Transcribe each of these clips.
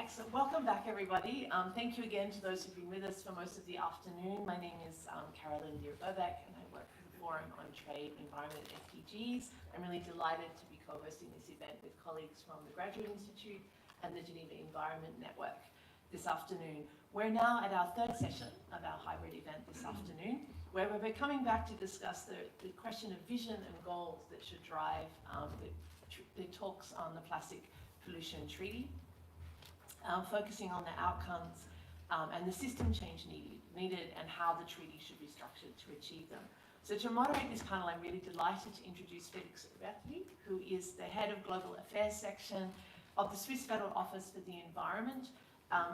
Excellent. Welcome back, everybody. Thank you again to those who've been with us for most of the afternoon. My name is Carolyn Deer-Bobek, and I work for the Forum on Trade, Environment, and SDGs. I'm really delighted to be co-hosting this event with colleagues from the Graduate Institute and the Geneva Environment Network this afternoon. We're now at our third session of our hybrid event this afternoon, where we're coming back to discuss the question of vision and goals that should drive the talks on the Plastic Pollution Treaty. Focusing on the outcomes and the system change needed and how the treaty should be structured to achieve them. So to moderate this panel, I'm really delighted to introduce Felix Uberti, who is the head of Global Affairs section of the Swiss Federal Office for the Environment.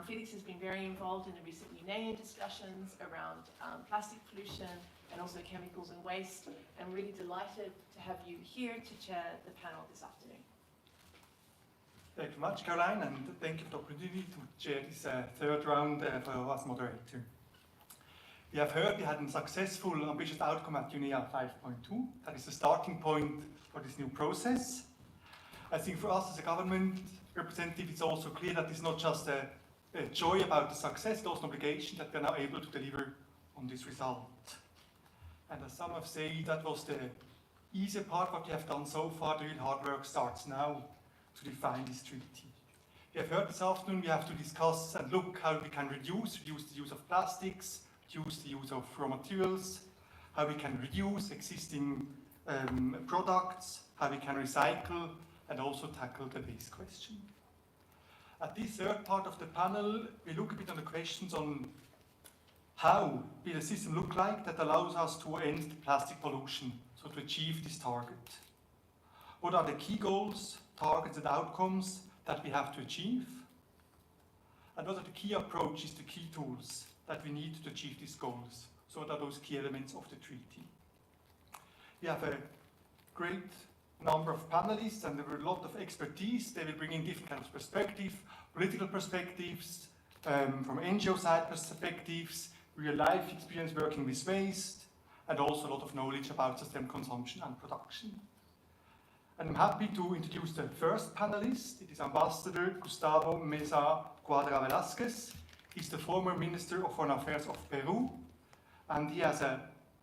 Felix has been very involved in the recent UNEA discussions around plastic pollution and also chemicals and waste. I'm really delighted to have you here to chair the panel this afternoon. Thank you very much, Caroline, and thank you for the opportunity to chair this third round for us moderator. We have heard we had a successful, ambitious outcome at UNEA 5.2. That is the starting point for this new process. I think for us as a government representative, it's also clear that it's not just a joy about the success, it's also an obligation that we are now able to deliver on this result. And as some have said, that was the easier part, what we have done so far. The real hard work starts now to define this treaty. We have heard this afternoon we have to discuss and look how we can reduce the use of plastics, reduce the use of raw materials, how we can reduce existing products, how we can recycle, and also tackle the waste question. At this third part of the panel, we look a bit on the questions on how will the system look like that allows us to end the plastic pollution, so to achieve this target. What are the key goals, targets and outcomes that we have to achieve? And what are the key approaches, the key tools that we need to achieve these goals? So what are those key elements of the treaty? We have a great number of panelists and there are a lot of expertise. They will bring in different kinds of perspectives, political perspectives, from NGO side perspectives, real life experience working with waste, and also a lot of knowledge about system consumption and production. And I'm happy to introduce the first panelist. It is Ambassador Gustavo Meza Cuadra Velázquez. He's the former Minister of Foreign Affairs of Peru, and he has a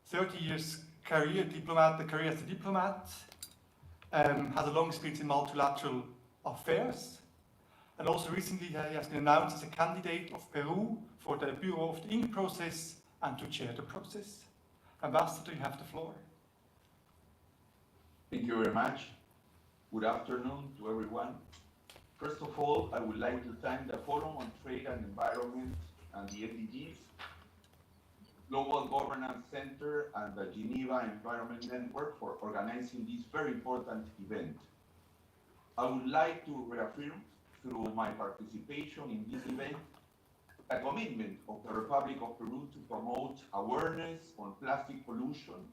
30 years career as a diplomat, has a long experience in multilateral affairs, and also recently he has been announced as a candidate of Peru for the Bureau of the Ink process and to chair the process. Ambassador, you have the floor. Thank you very much. Good afternoon to everyone. First of all, I would like to thank the Forum on Trade and Environment and the SDGs, Global Governance Center and the Geneva Environment Network for organizing this very important event. I would like to reaffirm through my participation in this event a commitment of the Republic of Peru to promote awareness on plastic pollution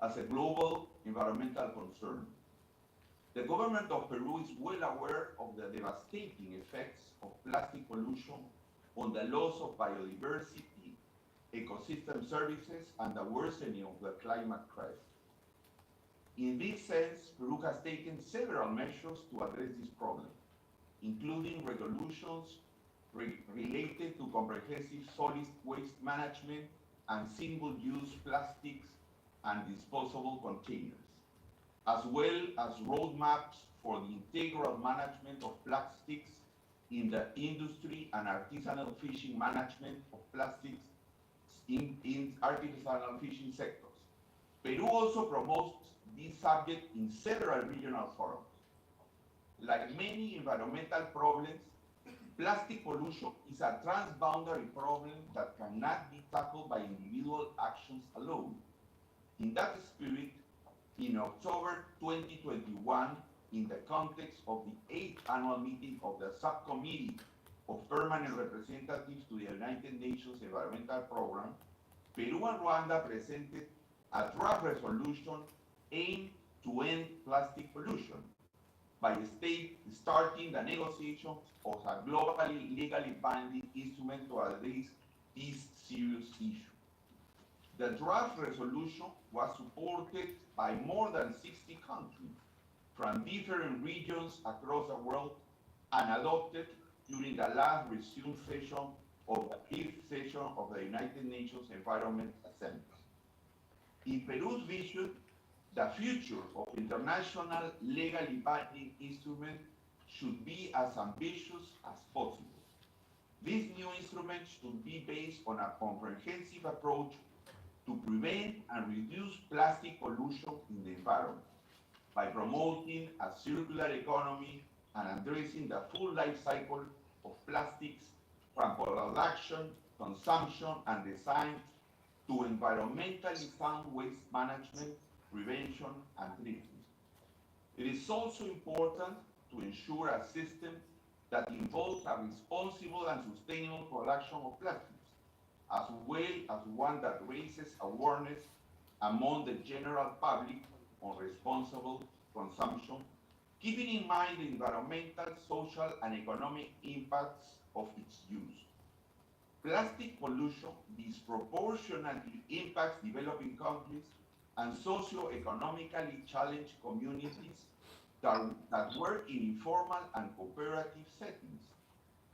as a global environmental concern. The government of Peru is well aware of the devastating effects of plastic pollution on the loss of biodiversity, ecosystem services, and the worsening of the climate crisis. In this sense, Peru has taken several measures to address this problem, including resolutions related to comprehensive solid waste management and single-use plastics and disposable containers, as well as roadmaps for the integral management of plastics in the industry and artisanal fishing management of plastics in artisanal fishing sectors. Peru also promotes this subject in several regional forums. Like many environmental problems, plastic pollution is a transboundary problem that cannot be tackled by individual actions alone. In that spirit, in October 2021, in the context of the 8th annual meeting of the Subcommittee of Permanent Representatives to the United Nations Environmental Programme, Peru and Rwanda presented a draft resolution aimed to end plastic pollution by the state starting the negotiation of a globally legally binding instrument to address this serious issue. The draft resolution was supported by more than 60 countries from different regions across the world and adopted during the last resumed session of the 5th session of the United Nations Environment Assembly. In Peru's vision, the future of international legally binding instruments should be as ambitious as possible. This new instrument should be based on a comprehensive approach to prevent and reduce plastic pollution in the environment by promoting a circular economy and addressing the full life cycle of plastics from production, consumption, and design to environmentally sound waste management, prevention, and treatment. It is also important to ensure a system that involves a responsible and sustainable production of plastics, as well as one that raises awareness among the general public on responsible consumption, keeping in mind the environmental, social, and economic impacts of its use. Plastic pollution disproportionately impacts developing countries and socio-economically challenged communities that work in informal and cooperative settings.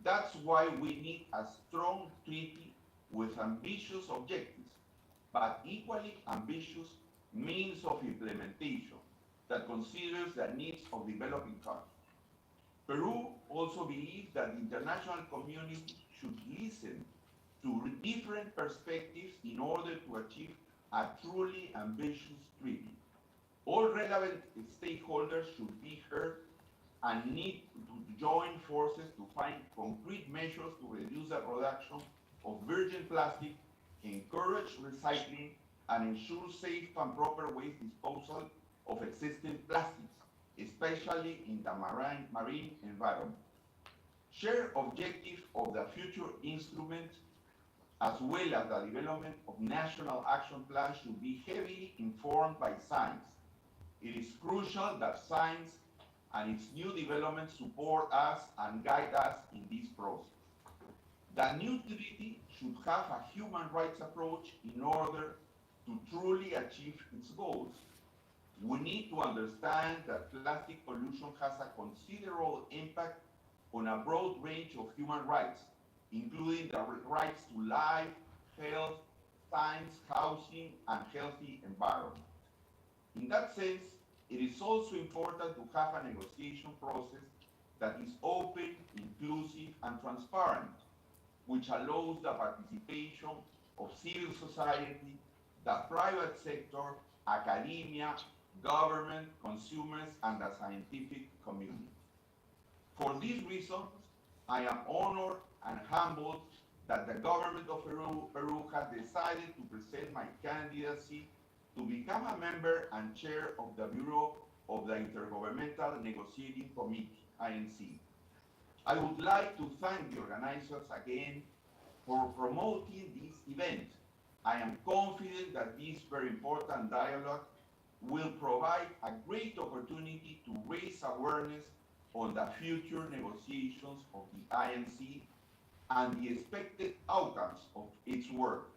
That's why we need a strong treaty with ambitious objectives, but equally ambitious means of implementation that considers the needs of developing countries. Peru also believes that the international community should listen to different perspectives in order to achieve a truly ambitious treaty. All relevant stakeholders should be heard and need to join forces to find concrete measures to reduce the production of virgin plastic, encourage recycling, and ensure safe and proper waste disposal of existing plastics, especially in the marine environment. Shared objectives of the future instrument, as well as the development of national action plans, should be heavily informed by science. It is crucial that science and its new developments support us and guide us in this process. The new treaty should have a human rights approach in order to truly achieve its goals. We need to understand that plastic pollution has a considerable impact on a broad range of human rights, including the rights to life, health, science, housing, and healthy environment. In that sense, it is also important to have a negotiation process that is open, inclusive, and transparent, which allows the participation of civil society, the private sector, academia, government, consumers, and the scientific community. For these reasons, I am honored and humbled that the government of Peru has decided to present my candidacy to become a member and chair of the Bureau of the Intergovernmental Negotiating Committee, INC. I would like to thank the organizers again for promoting this event. I am confident that this very important dialogue will provide a great opportunity to raise awareness on the future negotiations of the INC and the expected outcomes of its work.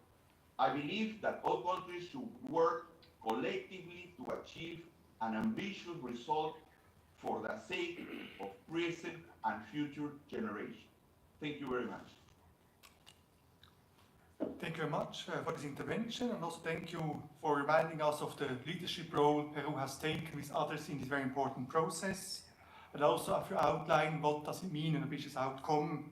I believe that all countries should work collectively to achieve an ambitious result for the sake of present and future generations. Thank you very much. Thank you very much for this intervention, and also thank you for reminding us of the leadership role Peru has taken with others in this very important process, and also if you outline what does it mean an ambitious outcome,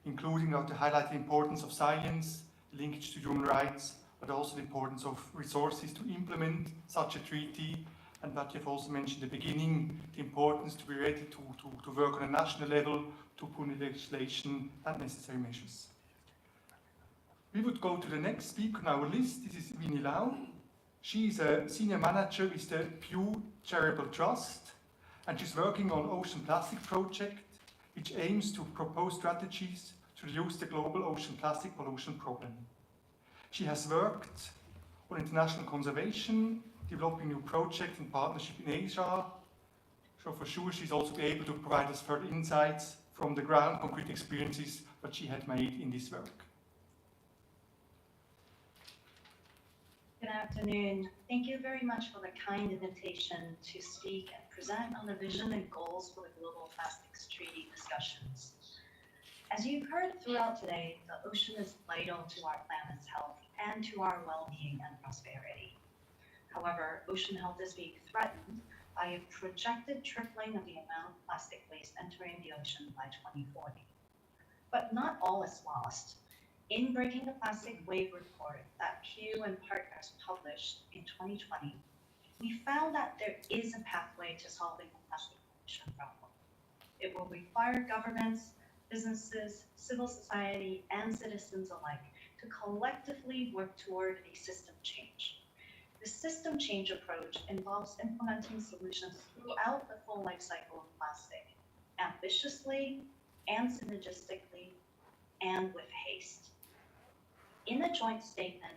including how to highlight the importance of science, linkage to human rights, but also the importance of resources to implement such a treaty, and what you've also mentioned at the beginning, the importance to be ready to work on a national level to put in legislation and necessary measures. We would go to the next speaker on our list. This is Winnie Lau. She is a senior manager with the Pew Charitable Trust, and she's working on Ocean Plastic Project, which aims to propose strategies to reduce the global ocean plastic pollution problem. She has worked on international conservation, developing new projects in partnership in Asia. So for sure she's also be able to provide us further insights from the ground, concrete experiences that she had made in this work. Good afternoon. Thank you very much for the kind invitation to speak and present on the vision and goals for the Global Plastics Treaty discussions. As you've heard throughout today, the ocean is vital to our planet's health and to our well-being and prosperity. However, ocean health is being threatened by a projected tripling of the amount of plastic waste entering the ocean by 2040. But not all is lost. In Breaking the Plastic Wave report that Pew and Partners published in 2020, we found that there is a pathway to solving the plastic pollution problem. It will require governments, businesses, civil society, and citizens alike to collectively work toward a system change. The system change approach involves implementing solutions throughout the full life cycle of plastic, ambitiously and synergistically, and with haste. In a joint statement,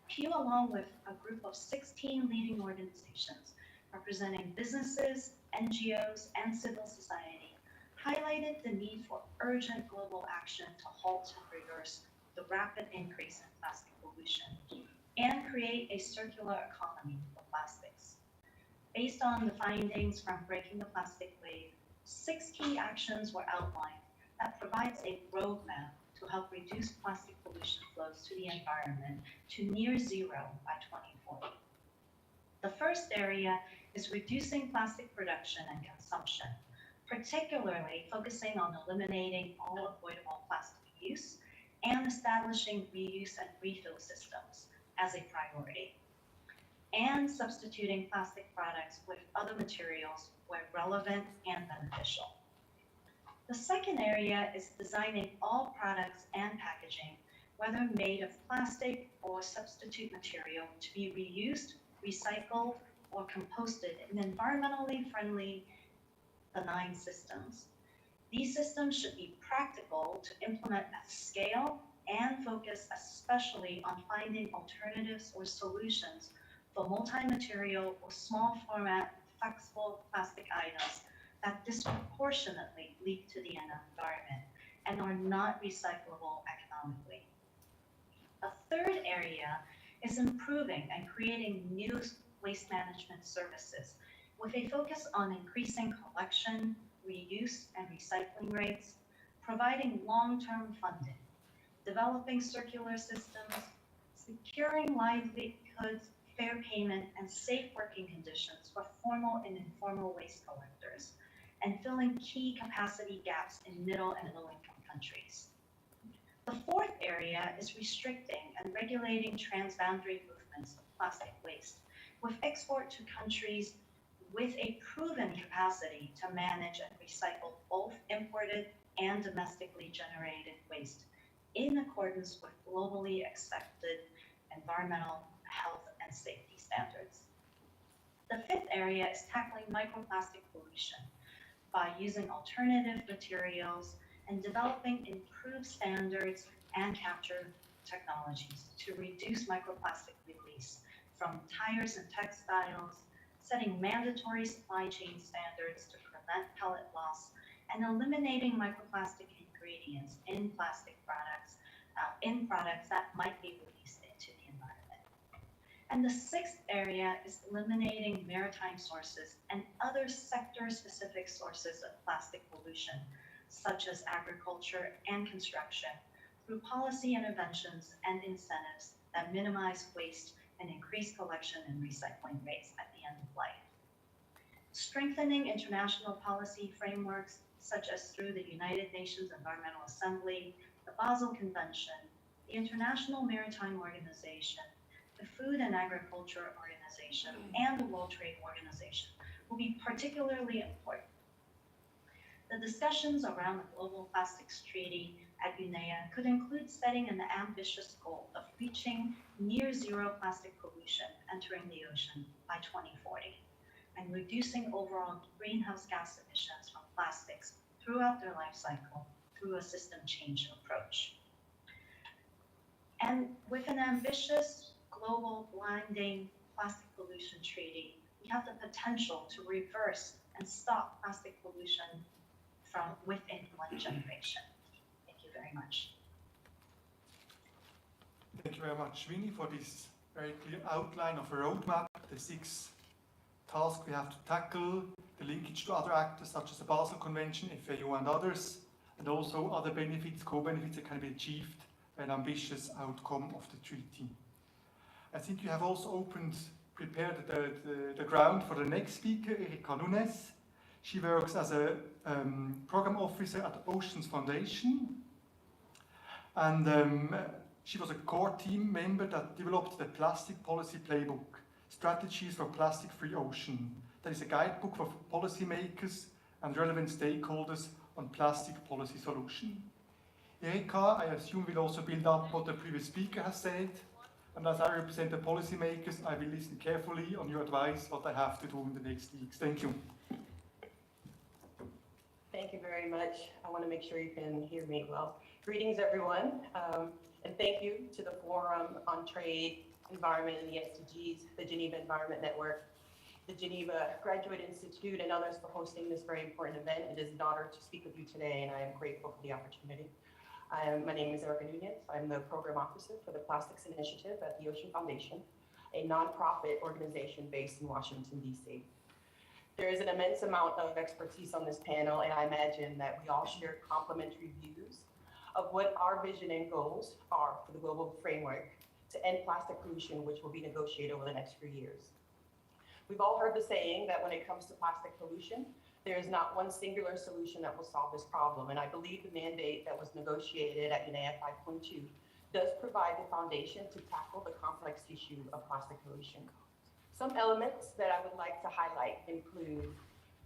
Pew, along with a group of 16 leading organizations representing businesses, NGOs, and civil society, highlighted the need for urgent global action to halt and reverse the rapid increase in plastic pollution and create a circular economy for plastics. Based on the findings from Breaking the Plastic Wave, 6 key actions were outlined that provides a roadmap to help reduce plastic pollution flows to the environment to near zero by 2040. The first area is reducing plastic production and consumption, particularly focusing on eliminating all avoidable plastic use and establishing reuse and refill systems as a priority, and substituting plastic products with other materials where relevant and beneficial. The second area is designing all products and packaging, whether made of plastic or substitute material, to be reused, recycled, or composted in environmentally friendly, benign systems. These systems should be practical to implement at scale and focus especially on finding alternatives or solutions for multi-material or small format flexible plastic items that disproportionately leak to the environment and are not recyclable economically. A third area is improving and creating new waste management services with a focus on increasing collection, reuse, and recycling rates, providing long-term funding, developing circular systems, securing livelihoods, fair payment, and safe working conditions for formal and informal waste collectors, and filling key capacity gaps in middle and low-income countries. The fourth area is restricting and regulating transboundary movements of plastic waste, with export to countries with a proven capacity to manage and recycle both imported and domestically generated waste in accordance with globally accepted environmental, health, and safety standards. The fifth area is tackling microplastic pollution by using alternative materials and developing improved standards and capture technologies to reduce microplastic release from tires and textiles, setting mandatory supply chain standards to prevent pellet loss, and eliminating microplastic ingredients in plastic products, that might be released into the environment. And the sixth area is eliminating maritime sources and other sector-specific sources of plastic pollution, such as agriculture and construction, through policy interventions and incentives that minimize waste and increase collection and recycling rates at the end of life. Strengthening international policy frameworks, such as through the United Nations Environmental Assembly, the Basel Convention, the International Maritime Organization, the Food and Agriculture Organization, and the World Trade Organization will be particularly important. The discussions around the Global Plastics Treaty at UNEA could include setting an ambitious goal of reaching near zero plastic pollution entering the ocean by 2040 and reducing overall greenhouse gas emissions from plastics throughout their life cycle through a system change approach. And with an ambitious global blinding plastic pollution treaty, we have the potential to reverse and stop plastic pollution from within one generation. Thank you very much. Thank you very much, Winnie, for this very clear outline of a roadmap, the 6 tasks we have to tackle, the linkage to other actors such as the Basel Convention, FAO and others, and also other benefits, co-benefits that can be achieved by an ambitious outcome of the treaty. I think you have also prepared the ground for the next speaker, Erika Nunez. She works as a program officer at the Oceans Foundation, and she was a core team member that developed the Plastic Policy Playbook, Strategies for Plastic-Free Ocean. That is a guidebook for policymakers and relevant stakeholders on plastic policy solution. Erika, I assume, will also build up what the previous speaker has said, and as I represent the policymakers, I will listen carefully on your advice, what I have to do in the next weeks. Thank you. Thank you very much. I want to make sure you can hear me well. Greetings, everyone, and thank you to the Forum on Trade, Environment, and the SDGs, the Geneva Environment Network, the Geneva Graduate Institute, and others for hosting this very important event. It is an honor to speak with you today, and I am grateful for the opportunity. My name is Erika Nunez. I'm the Program Officer for the Plastics Initiative at the Ocean Foundation, a nonprofit organization based in Washington, D.C. There is an immense amount of expertise on this panel, and I imagine that we all share complementary views of what our vision and goals are for the global framework to end plastic pollution, which will be negotiated over the next few years. We've all heard the saying that when it comes to plastic pollution, there is not one singular solution that will solve this problem, and I believe the mandate that was negotiated at UNEA 5.2 does provide the foundation to tackle the complex issue of plastic pollution. Some elements that I would like to highlight include,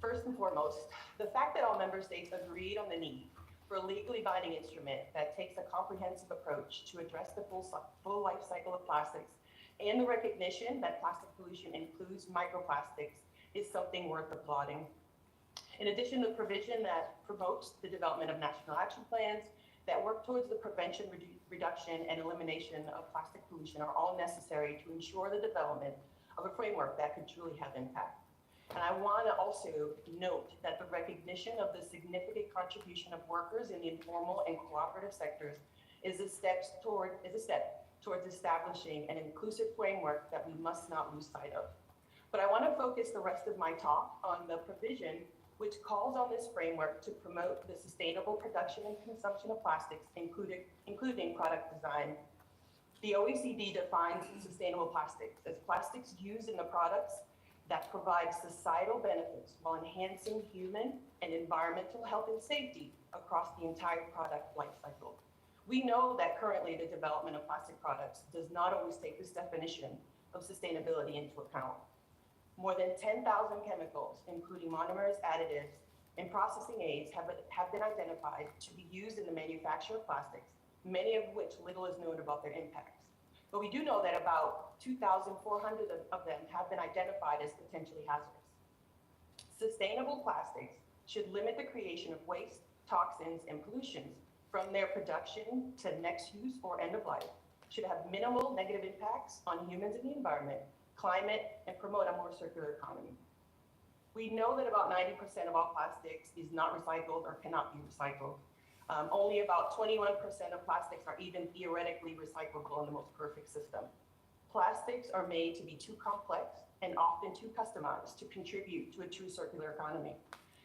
first and foremost, the fact that all member states agreed on the need for a legally binding instrument that takes a comprehensive approach to address the full life cycle of plastics, and the recognition that plastic pollution includes microplastics is something worth applauding. In addition, the provision that promotes the development of national action plans that work towards the prevention, reduction, and elimination of plastic pollution are all necessary to ensure the development of a framework that could truly have impact. And I want to also note that the recognition of the significant contribution of workers in the informal and cooperative sectors is a step towards establishing an inclusive framework that we must not lose sight of. But I want to focus the rest of my talk on the provision which calls on this framework to promote the sustainable production and consumption of plastics, including product design. The OECD defines sustainable plastics as plastics used in the products that provide societal benefits while enhancing human and environmental health and safety across the entire product life cycle. We know that currently the development of plastic products does not always take this definition of sustainability into account. More than 10,000 chemicals, including monomers, additives, and processing aids have been identified to be used in the manufacture of plastics, many of which little is known about their impacts. But we do know that about 2,400 of them have been identified as potentially hazardous. Sustainable plastics should limit the creation of waste, toxins, and pollutions from their production to next use or end of life, should have minimal negative impacts on humans and the environment, climate, and promote a more circular economy. We know that about 90% of all plastics is not recycled or cannot be recycled. Only about 21% of plastics are even theoretically recyclable in the most perfect system. Plastics are made to be too complex and often too customized to contribute to a true circular economy.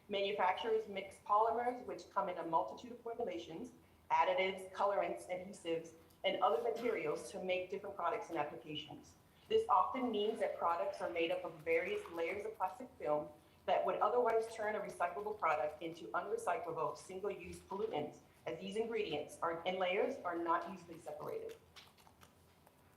Manufacturers mix polymers, which come in a multitude of formulations, additives, colorants, adhesives, and other materials to make different products and applications. This often means that products are made up of various layers of plastic film that would otherwise turn a recyclable product into unrecyclable single-use pollutants, as these ingredients and layers are not easily separated.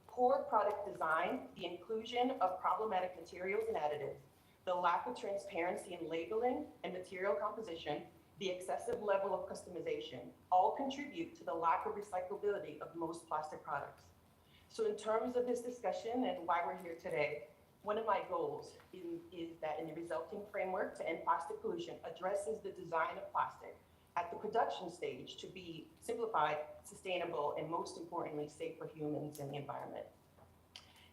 Poor product design, the inclusion of problematic materials and additives, the lack of transparency in labeling and material composition, the excessive level of customization, all contribute to the lack of recyclability of most plastic products. So in terms of this discussion and why we're here today, one of my goals is that in the resulting framework to end plastic pollution addresses the design of plastic at the production stage to be simplified, sustainable, and most importantly, safe for humans and the environment.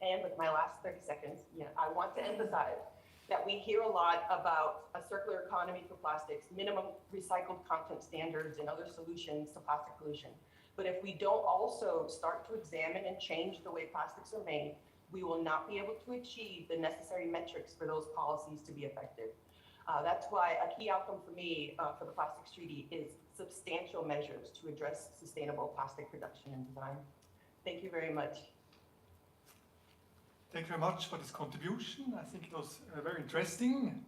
And with my last 30 seconds, I want to emphasize that we hear a lot about a circular economy for plastics, minimum recycled content standards, and other solutions to plastic pollution. But if we don't also start to examine and change the way plastics are made, we will not be able to achieve the necessary metrics for those policies to be effective. That's why a key outcome for me for the Plastics Treaty is substantial measures to address sustainable plastic production and design. Thank you very much. Thank you very much for this contribution. I think it was very interesting,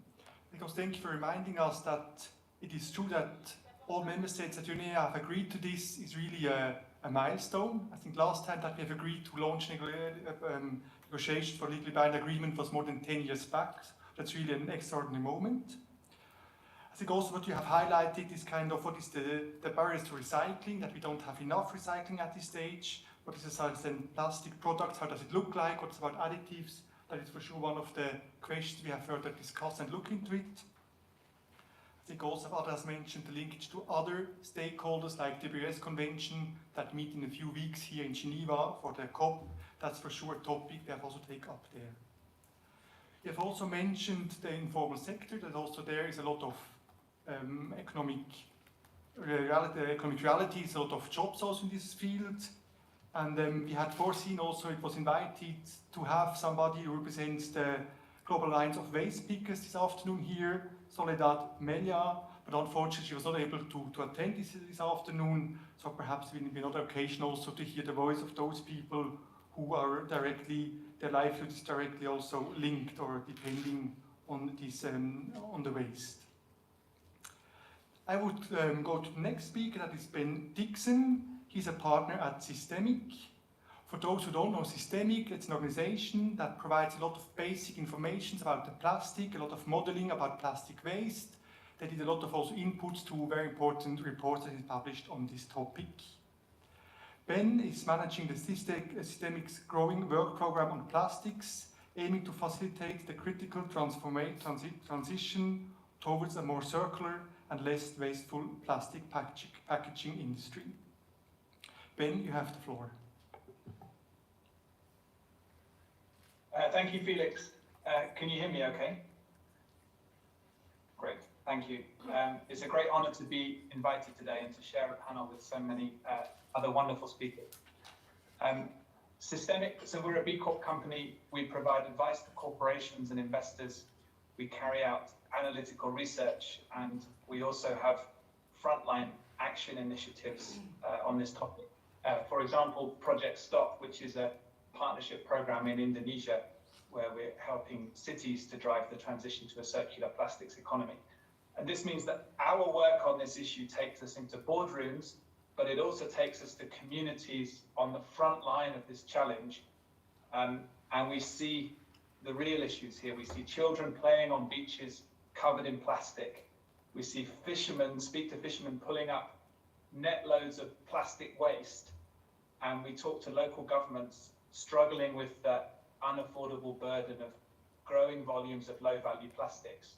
because thank you for reminding us that it is true that all member states at UNEA have agreed to this is really a milestone. I think last time that we have agreed to launch negotiations for legally binding agreement was more than 10 years back. That's really an extraordinary moment. I think also what you have highlighted is kind of what is the barriers to recycling, that we don't have enough recycling at this stage. What is the plastic products? How does it look like? What's about additives? That is for sure one of the questions we have further discussed and look into it. I think also others mentioned the linkage to other stakeholders like the BRS Convention that meet in a few weeks here in Geneva for the COP. That's for sure a topic we have also taken up there. You have also mentioned the informal sector, that also there is a lot of economic realities, a lot of jobs also in this field. And we had foreseen also, it was invited to have somebody who represents the Global Alliance of Waste Pickers this afternoon here, Soledad Melia, but unfortunately she was not able to attend this afternoon, so perhaps there will be another occasion also to hear the voice of those people who are directly, their livelihood is directly also linked or depending on this, on the waste. I would go to the next speaker, that is Ben Dickson. He's a partner at Systemic. For those who don't know Systemic, it's an organization that provides a lot of basic information about the plastic, a lot of modeling about plastic waste. They did a lot of also inputs to very important reports that is published on this topic. Ben is managing the Systemic's growing work program on plastics, aiming to facilitate the critical transition towards a more circular and less wasteful plastic packaging industry. Ben, you have the floor. Thank you, Felix. Can you hear me okay? Great, thank you. It's a great honor to be invited today and to share a panel with so many other wonderful speakers. Systemic, so we're a B Corp company. We provide advice to corporations and investors. We carry out analytical research, and we also have frontline action initiatives on this topic. For example, Project Stop, which is a partnership program in Indonesia, where we're helping cities to drive the transition to a circular plastics economy. And this means that our work on this issue takes us into boardrooms, but it also takes us to communities on the front line of this challenge. And we see the real issues here. We see children playing on beaches covered in plastic. We see fishermen, speak to fishermen pulling up net loads of plastic waste. And we talk to local governments struggling with the unaffordable burden of growing volumes of low-value plastics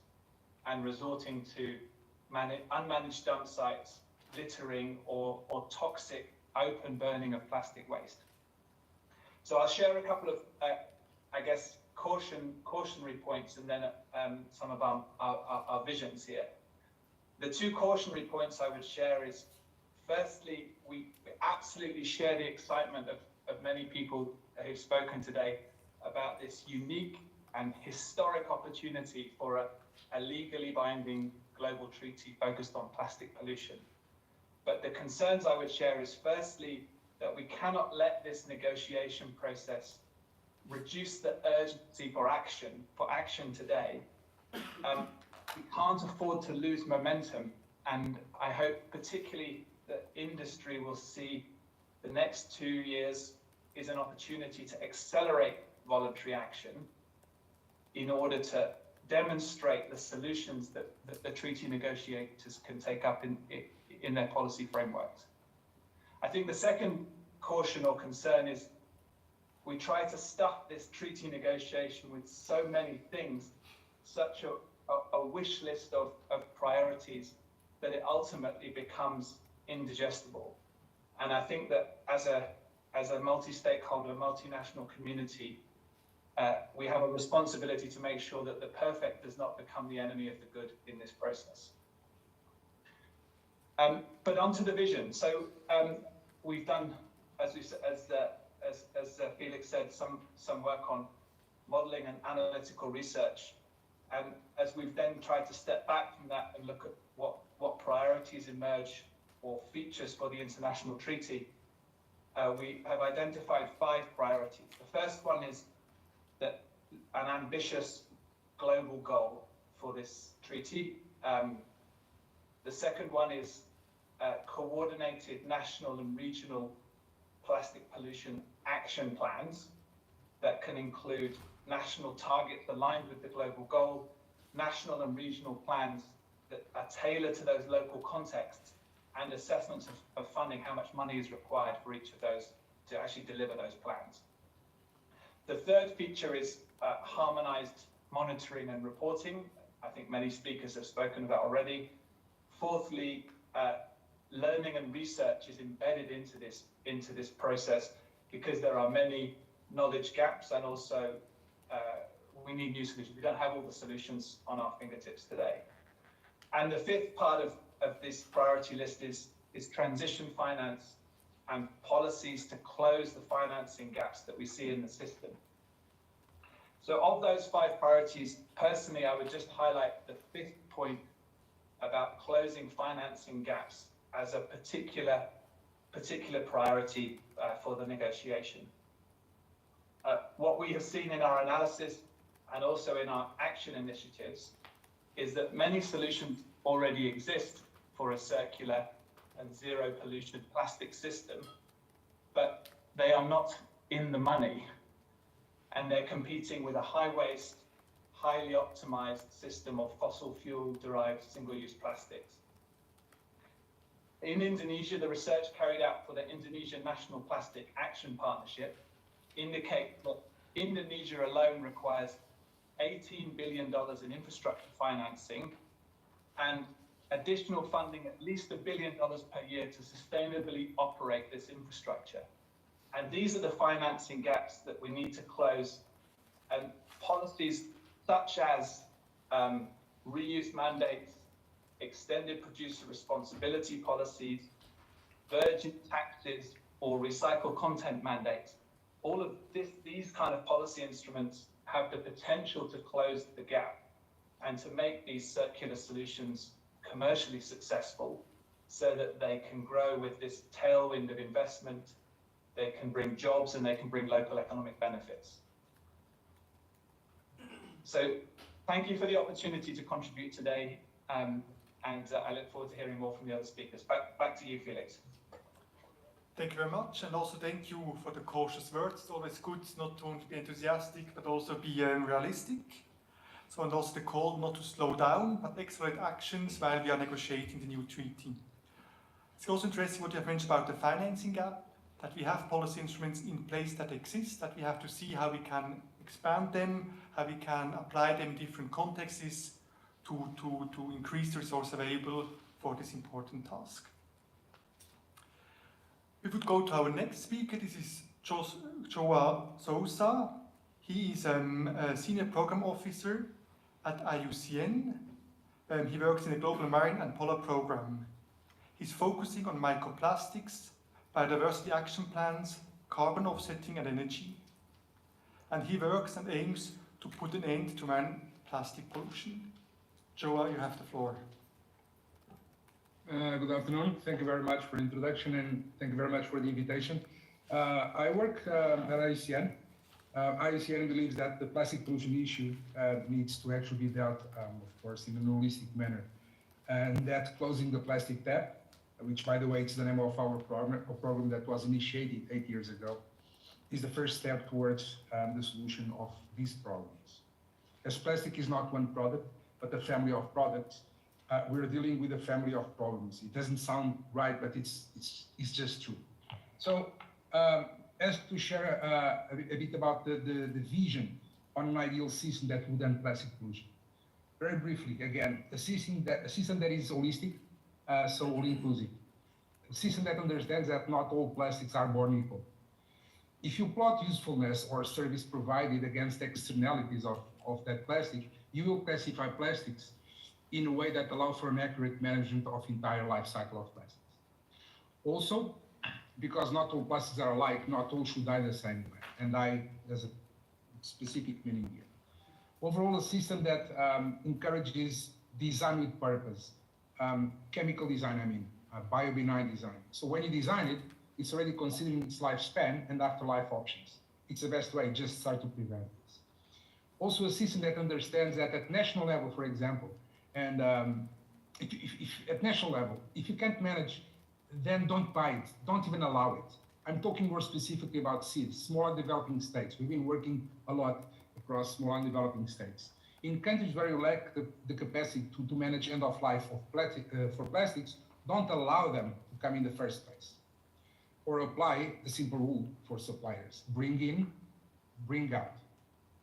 and resorting to unmanaged dump sites, littering, or toxic open burning of plastic waste. So I'll share a couple of, I guess, cautionary points and then some of our visions here. The two cautionary points I would share is, firstly, we absolutely share the excitement of many people who've spoken today about this unique and historic opportunity for a legally binding global treaty focused on plastic pollution. But the concerns I would share is, firstly, that we cannot let this negotiation process reduce the urgency for action today. We can't afford to lose momentum, and I hope particularly that industry will see the next 2 years is an opportunity to accelerate voluntary action in order to demonstrate the solutions that the treaty negotiators can take up in their policy frameworks. I think the second caution or concern is we try to stuff this treaty negotiation with so many things, such a wish list of priorities, that it ultimately becomes indigestible. And I think that as a multi-stakeholder, multinational community, we have a responsibility to make sure that the perfect does not become the enemy of the good in this process. But onto the vision. So we've done, as Felix said, some work on modeling and analytical research. And as as we've then tried to step back from that and look at what priorities emerge or features for the international treaty, we have identified 5 priorities. The first one is that an ambitious global goal for this treaty. The second one is coordinated national and regional plastic pollution action plans that can include national targets aligned with the global goal, national and regional plans that are tailored to those local contexts, and assessments of funding, how much money is required for each of those to actually deliver those plans. The third feature is harmonized monitoring and reporting. I think many speakers have spoken about already. Fourthly, learning and research is embedded into this process because there are many knowledge gaps, and also we need new solutions. We don't have all the solutions on our fingertips today. And the fifth part of this priority list is transition finance and policies to close the financing gaps that we see in the system. So of those 5 priorities, personally, I would just highlight the 5th point about closing financing gaps as a particular priority for the negotiation. What we have seen in our analysis and also in our action initiatives is that many solutions already exist for a circular and zero pollution plastic system, but they are not in the money, and they're competing with a high waste, highly optimized system of fossil fuel derived single-use plastics. In Indonesia, the research carried out for the Indonesian National Plastic Action Partnership indicates that Indonesia alone requires $18 billion in infrastructure financing and additional funding at least $1 billion per year to sustainably operate this infrastructure. And these are the financing gaps that we need to close. And policies such as reuse mandates, extended producer responsibility policies, virgin taxes, or recycle content mandates, all of these kind of policy instruments have the potential to close the gap and to make these circular solutions commercially successful so that they can grow with this tailwind of investment, they can bring jobs, and they can bring local economic benefits. So thank you for the opportunity to contribute today, and I look forward to hearing more from the other speakers. Back to you, Felix. Thank you very much, and also thank you for the cautious words. It's always good not to only be enthusiastic, but also be realistic. So, and also the call not to slow down, but accelerate actions while we are negotiating the new treaty. It's also interesting what you have mentioned about the financing gap, that we have policy instruments in place that exist, that we have to see how we can expand them, how we can apply them in different contexts to increase the resource available for this important task. We would go to our next speaker. This is Joao Sousa. He is a senior program officer at IUCN. He works in the Global Marine and Polar Program. He's focusing on microplastics, biodiversity action plans, carbon offsetting, and energy. And he works and aims to put an end to marine plastic pollution. Joao, you have the floor. Good afternoon. Thank you very much for the introduction, and thank you very much for the invitation. I work at IUCN. IUCN believes that the plastic pollution issue needs to actually be dealt, of course, in a holistic manner. And that closing the plastic tap, which, by the way, is the name of our program that was initiated 8 years ago, is the first step towards the solution of these problems. As plastic is not one product, but a family of products, we're dealing with a family of problems. It doesn't sound right, but it's just true. So, as to share a bit about the vision on an ideal system that would end plastic pollution. Very briefly, again, a system that is holistic, so all-inclusive. A system that understands that not all plastics are born equal. If you plot usefulness or service provided against externalities of that plastic, you will classify plastics in a way that allows for an accurate management of entire life cycle of plastics. Also, because not all plastics are alike, not all should die the same way. And there's a specific meaning here. Overall, a system that encourages design with purpose, chemical design, I mean, bio-benign design. So when you design it, it's already considering its lifespan and afterlife options. It's the best way, just start to prevent this. Also a system that understands that at national level, for example, and if at national level, if you can't manage, then don't buy it, don't even allow it. I'm talking more specifically about SDGs, small and developing states. We've been working a lot across small and developing states. In countries where you lack the capacity to manage end of life of for plastics, don't allow them to come in the first place. Or apply the simple rule for suppliers. Bring in, bring out.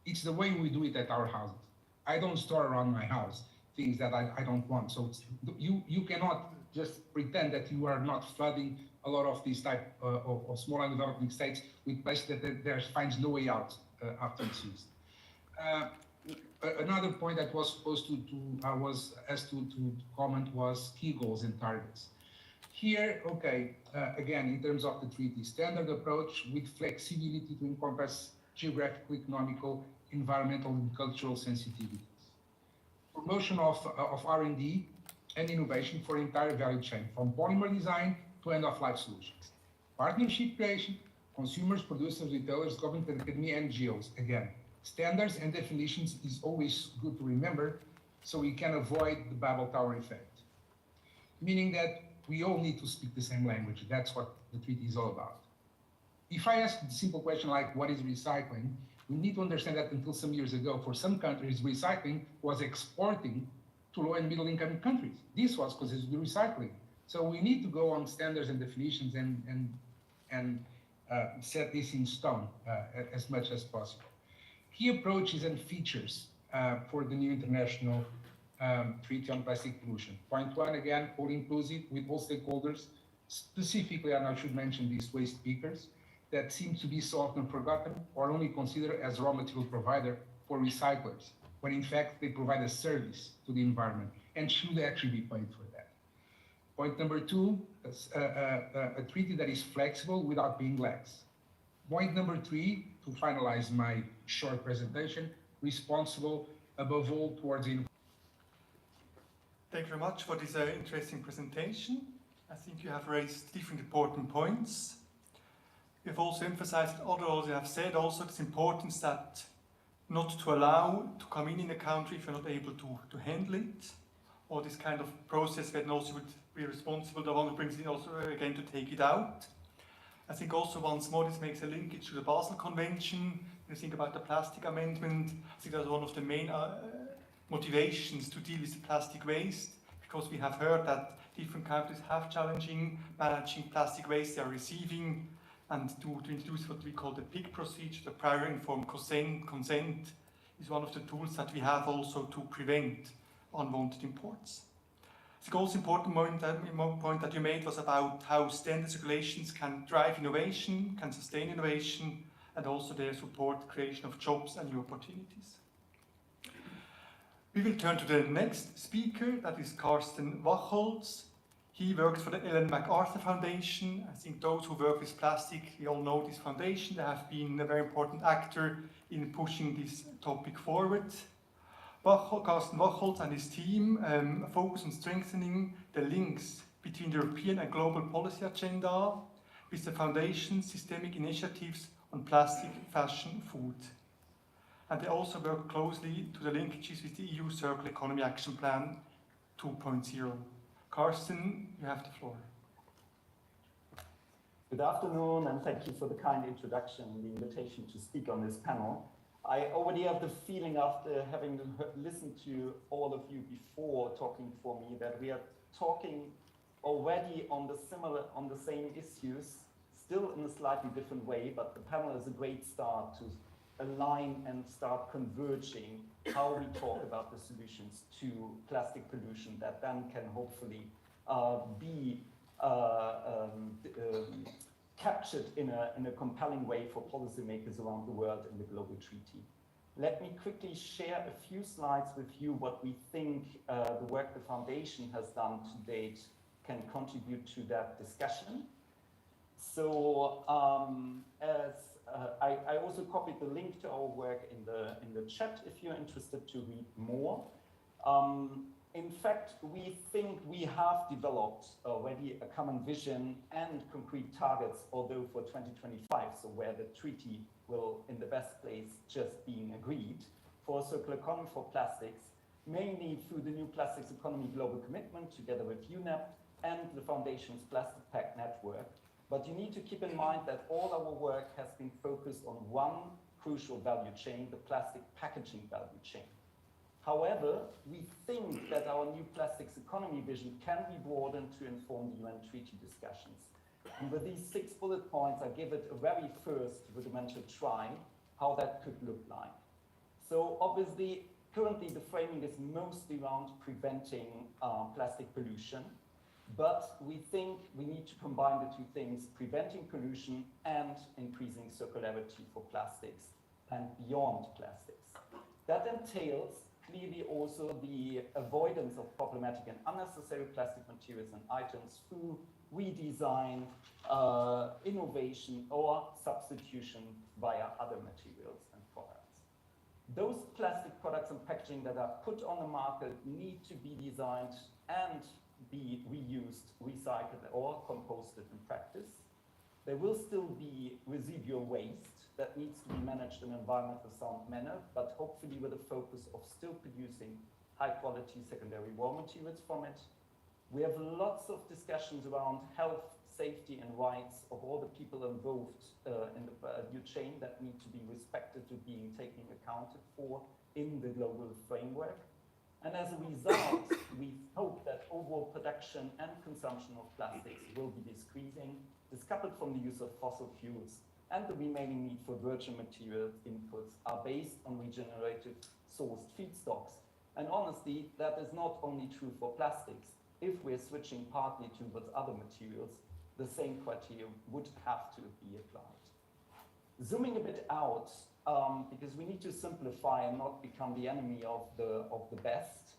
It's the way we do it at our houses. I don't store around my house things that I don't want. So you cannot just pretend that you are not flooding a lot of these type of small and developing states with plastic that there finds no way out after it's used. Another point that was supposed I was asked to comment was key goals and targets. Here, okay, again, in terms of the treaty, standard approach with flexibility to encompass geographical, economical, environmental, and cultural sensitivities. Promotion of R&D and innovation for entire value chain, from polymer design to end-of-life solutions. Partnership creation, consumers, producers, retailers, government, academia, NGOs. Again, standards and definitions is always good to remember so we can avoid the Babel Tower effect. Meaning that we all need to speak the same language. That's what the treaty is all about. If I ask a simple question like, what is recycling? We need to understand that until some years ago, for some countries, recycling was exporting to low and middle income countries. This was because it's recycling. So we need to go on standards and definitions and set this in stone as much as possible. Key approaches and features for the new international Treaty on Plastic Pollution. Point one, again, all inclusive with all stakeholders, specifically, and I should mention these waste pickers, that seem to be so often forgotten or only considered as raw material provider for recyclers, when in fact they provide a service to the environment and should actually be paid for that. Point number two, a treaty that is flexible without being lax. Point number three, to finalize my short presentation, responsible above all towards the Thank you very much for this interesting presentation. I think you have raised different important points. You've also emphasized, although you have said also it's important that not to allow to come in a country if you're not able to handle it, or this kind of process that also would be responsible, the one who brings it also again to take it out. I think also once more this makes a linkage to the Basel Convention. When you think about the plastic amendment, I think that's one of the main motivations to deal with the plastic waste, because we have heard that different countries have challenging managing plastic waste they are receiving, and to introduce what we call the PIC procedure, the prior informed consent, is one of the tools that we have also to prevent unwanted imports. I think also important point that you made was about how standards regulations can drive innovation, can sustain innovation, and also they support creation of jobs and new opportunities. We will turn to the next speaker, that is Carsten Wachholz. He works for the Ellen MacArthur Foundation. I think those who work with plastic, we all know this foundation. They have been a very important actor in pushing this topic forward. Carsten Wachholz and his team focus on strengthening the links between the European and global policy agenda with the Foundation's systemic initiatives on plastic, fashion, food. And they also work closely to the linkages with the EU Circular Economy Action Plan 2.0. Carsten, you have the floor. Good afternoon, and thank you for the kind introduction and the invitation to speak on this panel. I already have the feeling after having listened to all of you before talking for me that we are talking already on the same issues, still in a slightly different way, but the panel is a great start to align and start converging how we talk about the solutions to plastic pollution that then can hopefully be captured in a compelling way for policymakers around the world in the global treaty. Let me quickly share a few slides with you what we think the work the Foundation has done to date can contribute to that discussion. So as I also copied the link to our work in the chat if you're interested to read more. In fact, we think we have developed already a common vision and concrete targets, although for 2025, so where the treaty will, in the best place, just being agreed, for a circular economy for plastics, mainly through the new Plastics Economy Global Commitment, together with UNEP and the Foundation's Plastic Pact Network. But you need to keep in mind that all our work has been focused on one crucial value chain, the plastic packaging value chain. However, we think that our new plastics economy vision can be broadened to inform the UN treaty discussions. And with these 6 bullet points, I give it a very first rudimental try how that could look like. So obviously, currently the framing is mostly around preventing plastic pollution, but we think we need to combine the two things, preventing pollution and increasing circularity for plastics and beyond plastics. That entails clearly also the avoidance of problematic and unnecessary plastic materials and items through redesign, innovation, or substitution via other materials and products. Those plastic products and packaging that are put on the market need to be designed and be reused, recycled, or composted in practice. There will still be residual waste that needs to be managed in an environmentally sound manner, but hopefully with a focus of still producing high-quality secondary raw materials from it. We have lots of discussions around health, safety, and rights of all the people involved in the value chain that need to be respected, to being taken accounted for in the global framework. And as a result, we hope that overall production and consumption of plastics will be decreasing, decoupled from the use of fossil fuels, and the remaining need for virgin material inputs are based on regenerative sourced feedstocks. And honestly, that is not only true for plastics. If we're switching partly towards other materials, the same criteria would have to be applied. Zooming a bit out, because we need to simplify and not become the enemy of the best,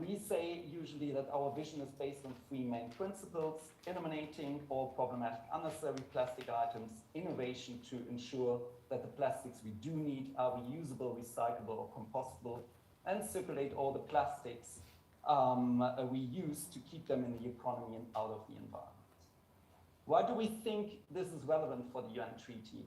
we say usually that our vision is based on 3 main principles: eliminating all problematic unnecessary plastic items, innovation to ensure that the plastics we do need are reusable, recyclable, or compostable, and circulate all the plastics we use to keep them in the economy and out of the environment. Why do we think this is relevant for the UN Treaty?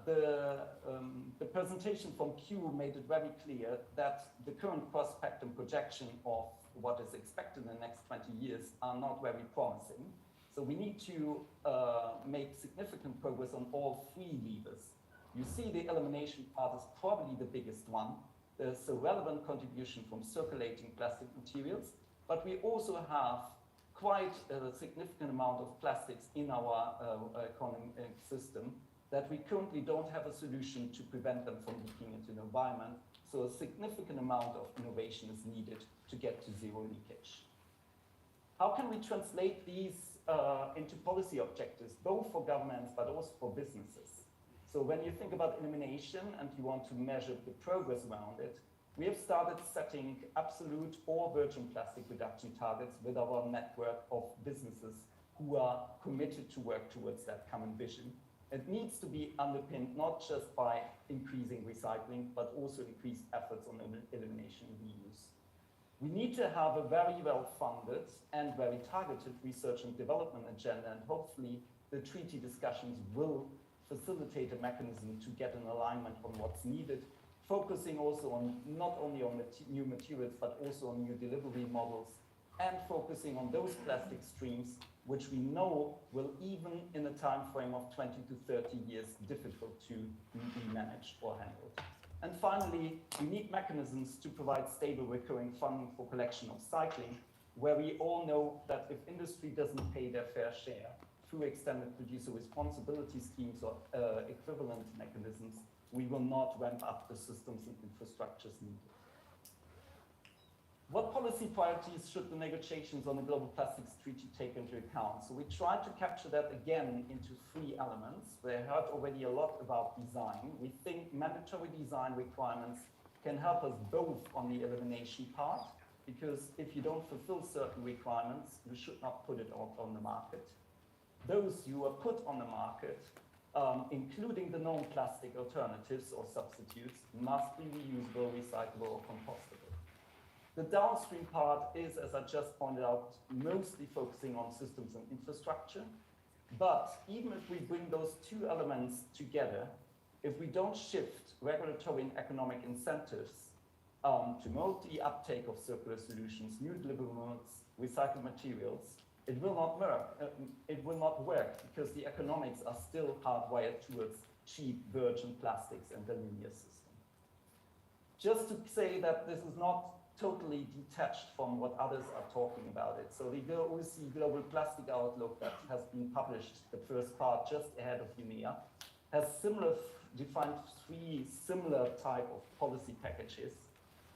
The presentation from Q made it very clear that the current prospect and projection of what is expected in the next 20 years are not very promising. So we need to make significant progress on all 3 levers. You see the elimination part is probably the biggest one. There's a relevant contribution from circulating plastic materials, but we also have quite a significant amount of plastics in our economic system that we currently don't have a solution to prevent them from leaking into the environment. So a significant amount of innovation is needed to get to zero leakage. How can we translate these into policy objectives, both for governments but also for businesses? So when you think about elimination and you want to measure the progress around it, we have started setting absolute or virgin plastic reduction targets with our network of businesses who are committed to work towards that common vision. It needs to be underpinned not just by increasing recycling, but also increased efforts on elimination and reuse. We need to have a very well-funded and very targeted research and development agenda, and hopefully the treaty discussions will facilitate a mechanism to get an alignment on what's needed, focusing also on not only on new materials, but also on new delivery models, and focusing on those plastic streams which we know will, even in a time frame of 20 to 30 years, difficult to be managed or handled. And finally, we need mechanisms to provide stable recurring funding for collection of cycling, where we all know that if industry doesn't pay their fair share through extended producer responsibility schemes or equivalent mechanisms, we will not ramp up the systems and infrastructures needed. What policy priorities should the negotiations on the Global Plastics Treaty take into account? So we tried to capture that again into 3 elements. We heard already a lot about design. We think mandatory design requirements can help us both on the elimination part, because if you don't fulfill certain requirements, you should not put it on the market. Those who are put on the market including the non-plastic alternatives or substitutes, must be reusable, recyclable, or compostable. The downstream part is, as I just pointed out, mostly focusing on systems and infrastructure. But even if we bring those two elements together, if we don't shift regulatory and economic incentives to promote the uptake of circular solutions, new deliverable modes, recycled materials, it will not work. It will not work because the economics are still hardwired towards cheap virgin plastics and the linear system. Just to say that this is not totally detached from what others are talking about it. So the OECD Global Plastic Outlook that has been published, the first part just ahead of UNEA, has defined three similar type of policy packages.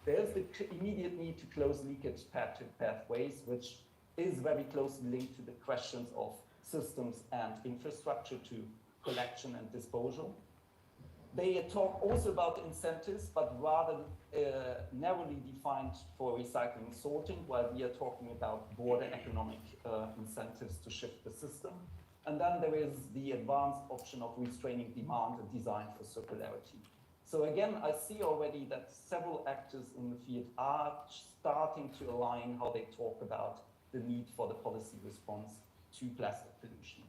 There's the immediate need to close leakage pathways, which is very closely linked to the questions of systems and infrastructure to collection and disposal. They talk also about incentives, but rather narrowly defined for recycling and sorting, while we are talking about broader economic incentives to shift the system. And then there is the advanced option of restraining demand and design for circularity. So again, I see already that several actors in the field are starting to align how they talk about the need for the policy response to plastic pollution.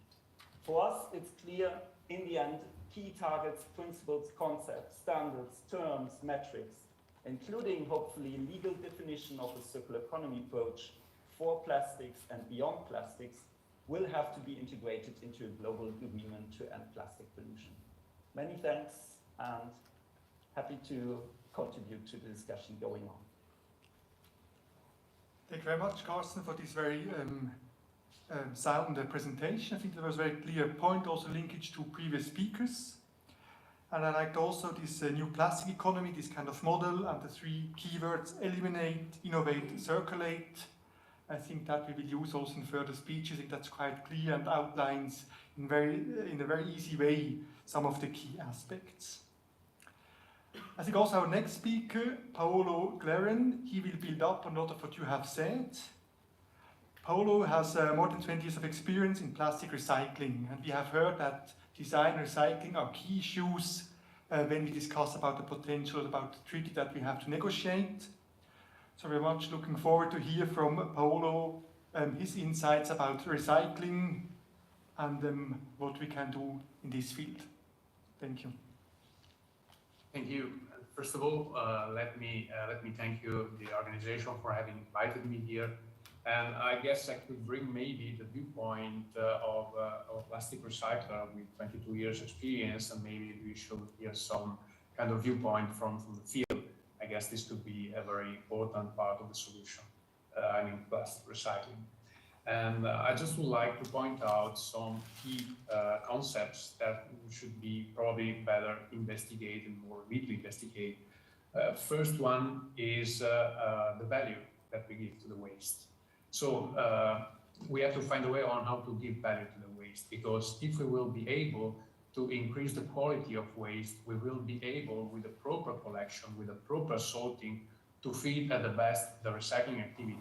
For us, it's clear, in the end, key targets, principles, concepts, standards, terms, metrics, including hopefully legal definition of a circular economy approach for plastics and beyond plastics, will have to be integrated into a global agreement to end plastic pollution. Many thanks, and happy to contribute to the discussion going on. Thank you very much, Carsten, for this very sound presentation. I think there was a very clear point, also linkage to previous speakers. And I liked also this new plastic economy, this kind of model, and the three keywords: eliminate, innovate, circulate. I think that we will use also in further speeches. I think that's quite clear and outlines in a very easy way some of the key aspects. I think also our next speaker, Paolo Clarin, he will build up on a lot of what you have said. Paolo has more than 20 years of experience in plastic recycling, and we have heard that design and recycling are key issues when we discuss about the potential, about the treaty that we have to negotiate. So we're much looking forward to hear from Paolo his insights about recycling and what we can do in this field. Thank you. Thank you. First of all, let me thank you, the organization, for having invited me here. And I guess I could bring maybe the viewpoint of a plastic recycler with 22 years experience, and maybe we should hear some kind of viewpoint from the field. I guess this could be a very important part of the solution, I mean plastic recycling. And I just would like to point out some key concepts that should be probably better investigated, more deeply investigated. First one is the value that we give to the waste. So we have to find a way on how to give value to the waste, because if we will be able to increase the quality of waste, we will be able, with the proper collection, with the proper sorting, to feed at the best the recycling activity.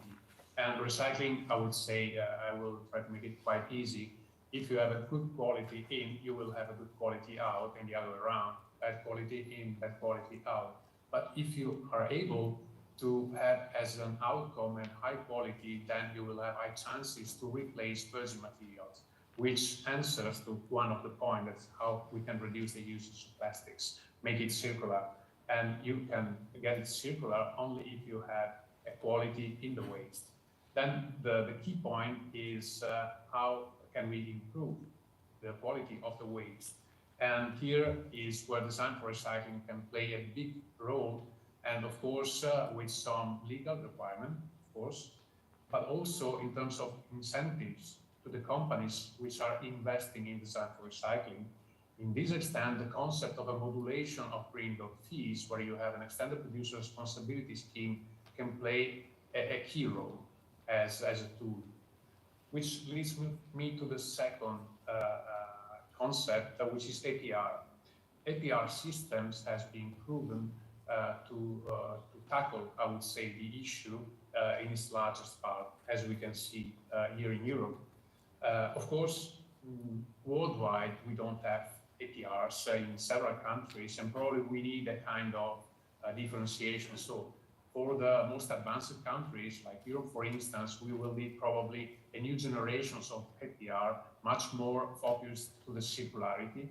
And recycling, I would say, I will try to make it quite easy. If you have a good quality in, you will have a good quality out, and the other way around, bad quality in, bad quality out. But if you are able to have as an outcome and high quality, then you will have high chances to replace virgin materials, which answers to one of the points, that's how we can reduce the usage of plastics, make it circular. And you can get it circular only if you have a quality in the waste. Then the key point is how can we improve the quality of the waste? And here is where design for recycling can play a big role, and of course with some legal requirement, of course, but also in terms of incentives to the companies which are investing in design for recycling. In this extent, the concept of a modulation of green dot fees, where you have an extended producer responsibility scheme, can play a key role as a tool. Which leads me to the second concept, which is APR. APR systems has been proven to tackle, I would say, the issue in its largest part, as we can see here in Europe. Of course, worldwide, we don't have APRs in several countries, and probably we need a kind of differentiation. So for the most advanced countries like Europe, for instance, we will need probably a new generations of APR, much more focused to the circularity,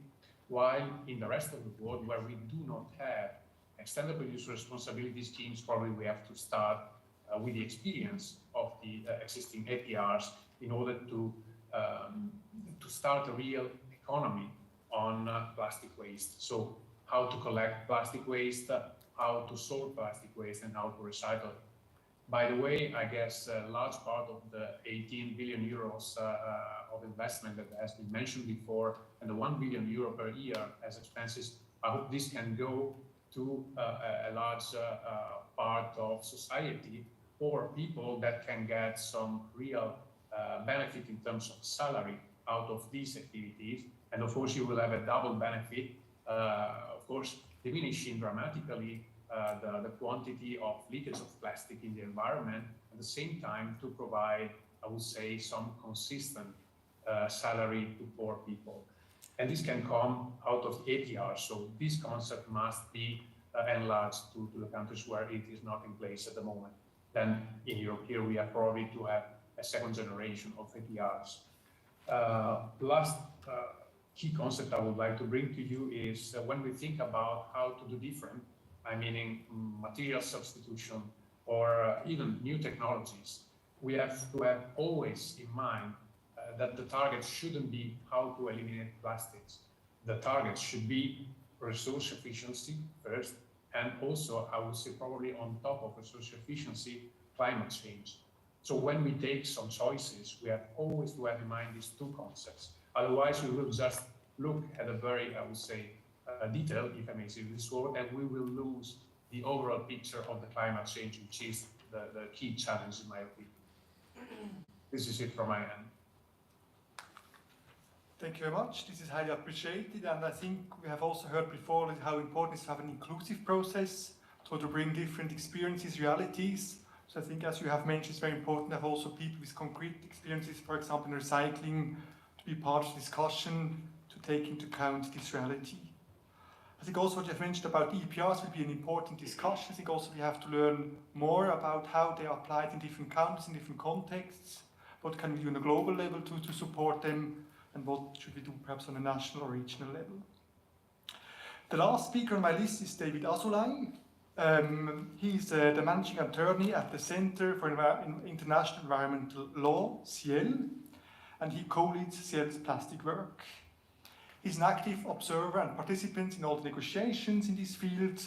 while in the rest of the world where we do not have extended producer responsibility schemes, probably we have to start with the experience of the existing APRs in order to start a real economy on plastic waste. So how to collect plastic waste, how to sort plastic waste, and how to recycle it. By the way, I guess a large part of the 18 billion euros of investment that has been mentioned before, and the 1 billion euro per year as expenses, I hope this can go to a large part of society, or people that can get some real benefit in terms of salary out of these activities. And of course, you will have a double benefit, of course, diminishing dramatically the quantity of leakage of plastic in the environment, at the same time to provide, I would say, some consistent salary to poor people. And this can come out of APR. So this concept must be enlarged to the countries where it is not in place at the moment. Then in Europe here, we are probably to have a second generation of APRs. Last key concept I would like to bring to you is when we think about how to do different, I mean material substitution or even new technologies, we have to have always in mind that the target shouldn't be how to eliminate plastics. The target should be resource efficiency first, and also, I would say probably on top of resource efficiency, climate change. So when we take some choices, we have always to have in mind these two concepts. Otherwise, we will just look at a very, I would say, detail, if I may say this word, and we will lose the overall picture of the climate change, which is the key challenge in my opinion. This is it from my end. Thank you very much. This is highly appreciated, and I think we have also heard before how important it is to have an inclusive process to bring different experiences, realities. So I think, as you have mentioned, it's very important to have also people with concrete experiences, for example, in recycling, to be part of the discussion, to take into account this reality. I think also what you have mentioned about EPRs will be an important discussion. I think also we have to learn more about how they are applied in different countries, in different contexts. What can we do on a global level to support them, and what should we do perhaps on a national or regional level. The last speaker on my list is David Azoulay. He's the managing attorney at the Center for International Environmental Law, CIEL, and he co-leads CIEL's plastic work. He's an active observer and participant in all the negotiations in this field,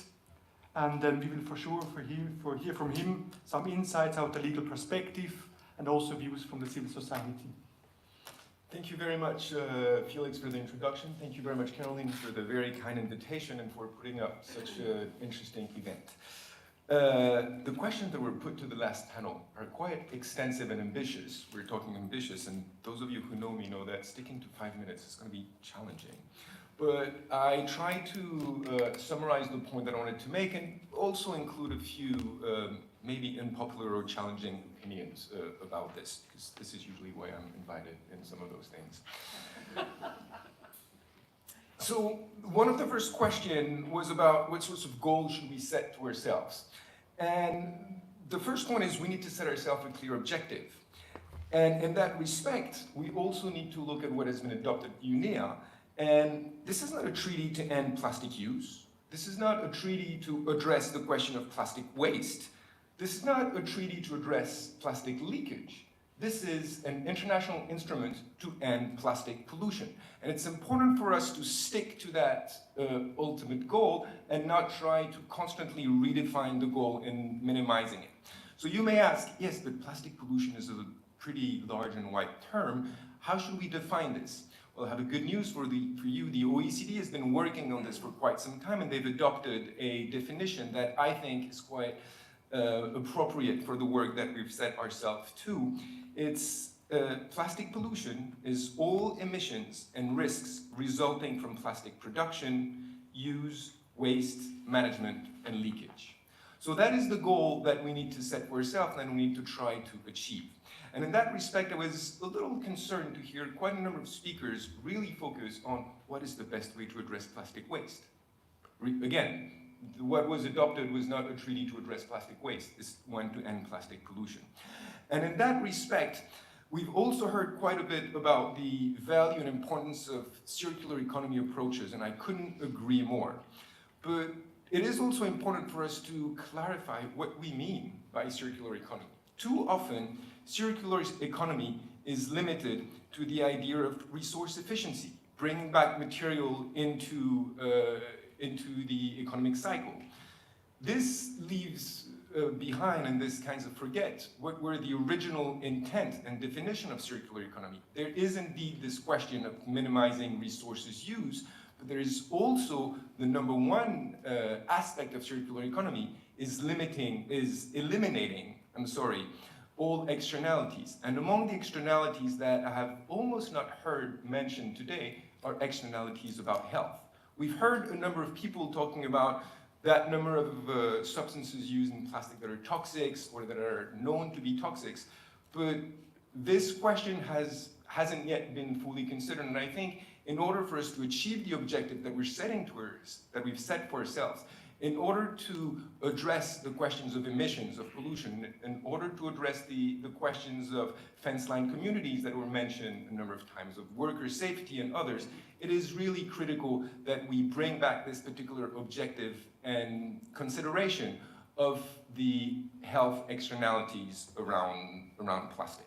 and we will for sure hear from him some insights out the legal perspective and also views from the civil society. Thank you very much, Felix, for the introduction. Thank you very much, Caroline, for the very kind invitation and for putting up such an interesting event. The questions that were put to the last panel are quite extensive and ambitious. We're talking ambitious, and those of you who know me know that sticking to 5 minutes is going to be challenging. But I try to summarize the point that I wanted to make and also include a few maybe unpopular or challenging opinions about this, because this is usually why I'm invited in some of those things. So one of the first questions was about what sorts of goals should we set to ourselves. And the first one is we need to set ourselves a clear objective. And in that respect, we also need to look at what has been adopted at UNEA. And this is not a treaty to end plastic use. This is not a treaty to address the question of plastic waste. This is not a treaty to address plastic leakage. This is an international instrument to end plastic pollution. And it's important for us to stick to that ultimate goal and not try to constantly redefine the goal in minimizing it. So you may ask, yes, but plastic pollution is a pretty large and wide term. How should we define this? Well, I have a good news for you. The OECD has been working on this for quite some time, and they've adopted a definition that I think is quite appropriate for the work that we've set ourselves to. It's plastic pollution is all emissions and risks resulting from plastic production, use, waste, management, and leakage. So that is the goal that we need to set for ourselves and we need to try to achieve. And in that respect, I was a little concerned to hear quite a number of speakers really focus on what is the best way to address plastic waste. Again, what was adopted was not a treaty to address plastic waste, it's one to end plastic pollution. And in that respect, we've also heard quite a bit about the value and importance of circular economy approaches, and I couldn't agree more. But it is also important for us to clarify what we mean by circular economy. Too often, circular economy is limited to the idea of resource efficiency, bringing back material into the economic cycle. This leaves behind, and this kind of forget, what were the original intent and definition of circular economy. There is indeed this question of minimizing resources use, but there is also the number one aspect of circular economy is eliminating, all externalities. And among the externalities that I have almost not heard mentioned today are externalities about health. We've heard a number of people talking about that number of substances used in plastic that are toxic or that are known to be toxic, but this question hasn't yet been fully considered. And I think in order for us to achieve the objective that we're setting towards, that we've set for ourselves, in order to address the questions of emissions, of pollution, in order to address the questions of fence-line communities that were mentioned a number of times, of worker safety and others, it is really critical that we bring back this particular objective and consideration of the health externalities around plastic.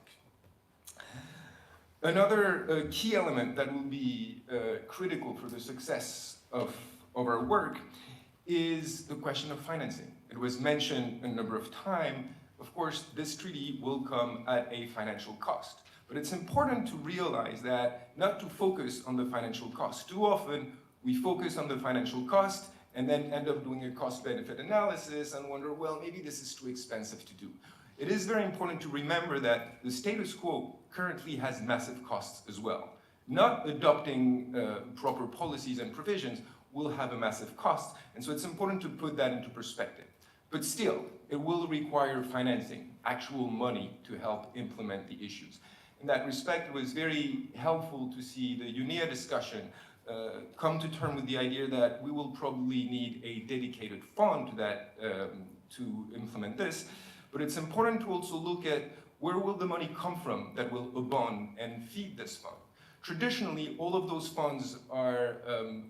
Another key element that will be critical for the success of our work is the question of financing. It was mentioned a number of times. Of course, this treaty will come at a financial cost. But it's important to realize that not to focus on the financial cost. Too often, we focus on the financial cost and then end up doing a cost-benefit analysis and wonder, well, maybe this is too expensive to do. It is very important to remember that the status quo currently has massive costs as well. Not adopting proper policies and provisions will have a massive cost, and so it's important to put that into perspective. But still, it will require financing, actual money to help implement the issues. In that respect, it was very helpful to see the UNEA discussion come to terms with the idea that we will probably need a dedicated fund to that to implement this. But it's important to also look at where will the money come from that will abond and feed this fund. Traditionally, all of those funds are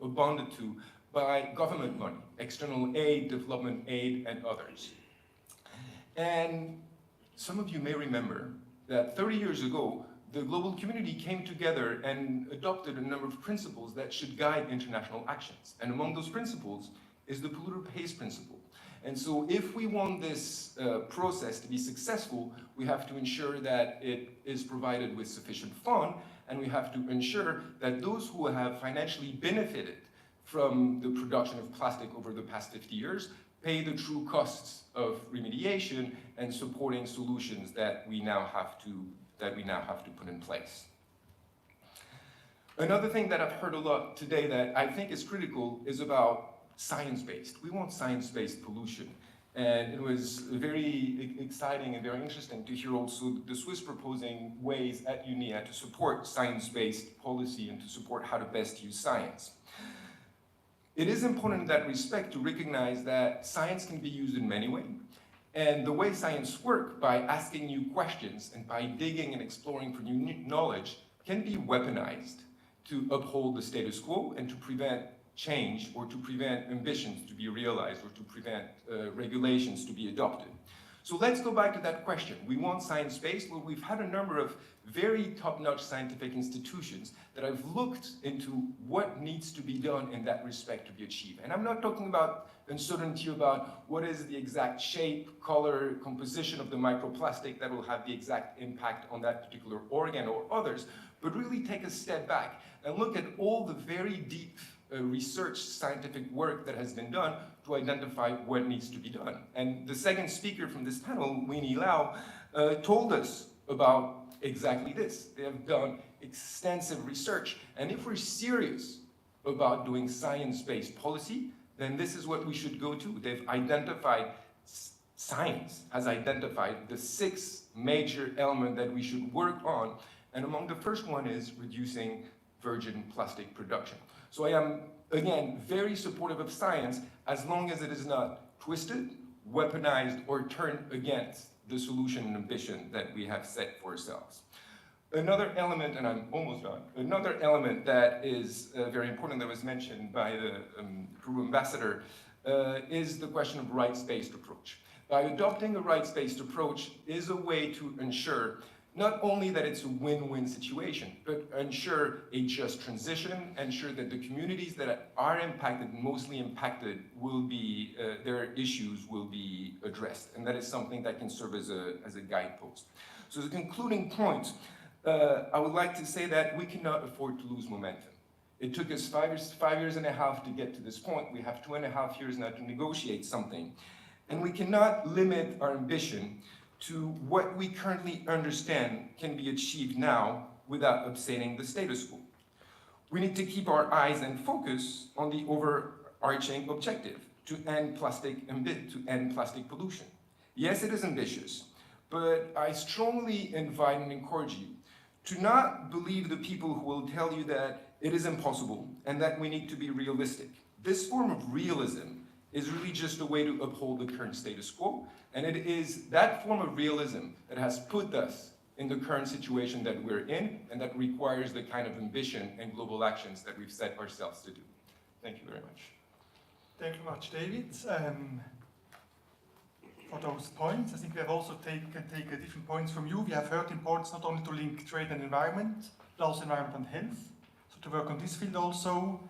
abonded to by government money, external aid, development aid, and others. And some of you may remember that 30 years ago, the global community came together and adopted a number of principles that should guide international actions. And among those principles is the polluter pays principle. And so if we want this process to be successful, we have to ensure that it is provided with sufficient fund, and we have to ensure that those who have financially benefited from the production of plastic over the past 50 years pay the true costs of remediation and supporting solutions that we now have to put in place. Another thing that I've heard a lot today that I think is critical is about science-based. We want science-based pollution. And it was very exciting and very interesting to hear also the Swiss proposing ways at UNEA to support science-based policy and to support how to best use science. It is important in that respect to recognize that science can be used in many ways. And the way science works, by asking new questions and by digging and exploring for new knowledge, can be weaponized to uphold the status quo and to prevent change or to prevent ambitions to be realized or to prevent regulations to be adopted. So let's go back to that question. We want science-based. Well, we've had a number of very top-notch scientific institutions that have looked into what needs to be done in that respect to be achieved. And I'm not talking about uncertainty about what is the exact shape, color, composition of the microplastic that will have the exact impact on that particular organ or others, but really take a step back and look at all the very deep research, scientific work that has been done to identify what needs to be done. And the second speaker from this panel, Winnie Lau, told us about exactly this. They have done extensive research. And if we're serious about doing science-based policy, then this is what we should go to. They've identified science has identified the 6 major elements that we should work on, and among the first one is reducing virgin plastic production. So I am, again, very supportive of science as long as it is not twisted, weaponized, or turned against the solution and ambition that we have set for ourselves. Another element, and I'm almost done, another element that is very important that was mentioned by the Peru ambassador is the question of rights-based approach. By adopting a rights-based approach is a way to ensure not only that it's a win-win situation, but ensure a just transition, ensure that the communities that are impacted, mostly impacted, will be, their issues will be addressed. And that is something that can serve as a guidepost. So as a concluding point, I would like to say that we cannot afford to lose momentum. It took us 5 years and a half to get to this point. We have 2.5 years now to negotiate something. And we cannot limit our ambition to what we currently understand can be achieved now without upsetting the status quo. We need to keep our eyes and focus on the overarching objective, to end plastic pollution. Yes, it is ambitious, but I strongly invite and encourage you to not believe the people who will tell you that it is impossible and that we need to be realistic. This form of realism is really just a way to uphold the current status quo, and it is that form of realism that has put us in the current situation that we're in, and that requires the kind of ambition and global actions that we've set ourselves to do. Thank you very much. Thank you very much, David, for those points. I think we have also taken different points from you. We have heard the importance not only to link trade and environment, but also environment and health. So to work on this field also.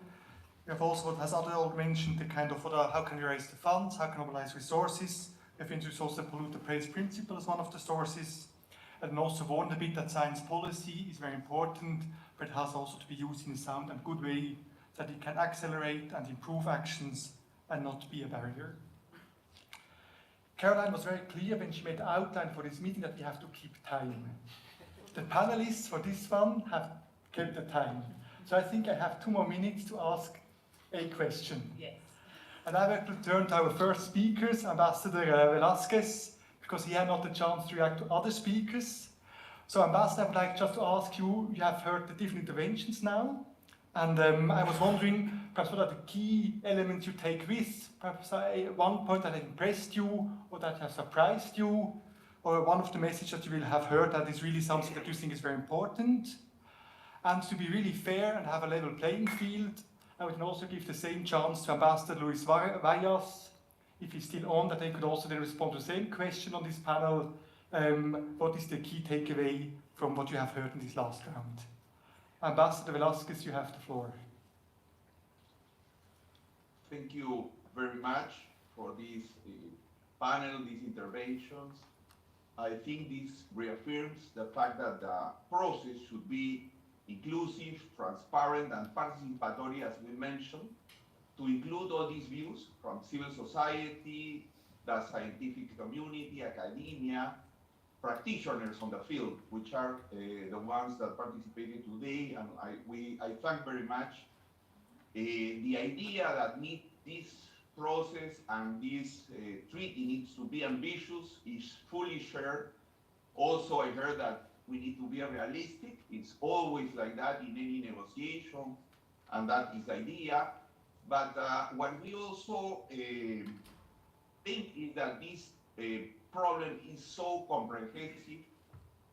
We have also, what has Adel mentioned, the kind of how can we raise the funds, how can we mobilize resources. We have introduced also the polluter pays principle as one of the sources, and also warned a bit that science policy is very important, but it has also to be used in a sound and good way that it can accelerate and improve actions and not be a barrier. Caroline was very clear when she made the outline for this meeting that we have to keep time. The panelists for this one have kept the time. So I think I have 2 more minutes to ask a question. Yes. And I will turn to our first speakers, Ambassador Velasquez, because he had not the chance to react to other speakers. So Ambassador, I would like just to ask you, you have heard the different interventions now, and I was wondering, perhaps what are the key elements you take with? Perhaps one point that impressed you, or that has surprised you, or one of the messages that you will have heard that is really something that you think is very important. And to be really fair and have a level playing field, I would also give the same chance to Ambassador Luis Vallas, if he's still on, that they could also then respond to the same question on this panel. What is the key takeaway from what you have heard in this last round? Ambassador Velasquez, you have the floor. Thank you very much for this panel, these interventions. I think this reaffirms the fact that the process should be inclusive, transparent, and participatory, as we mentioned, to include all these views from civil society, the scientific community, academia, practitioners on the field, which are the ones that participated today, and I thank very much the idea that this process and this treaty needs to be ambitious is fully shared. Also, I heard that we need to be realistic. It's always like that in any negotiation, and that is the idea. But what we also think is that this problem is so comprehensive,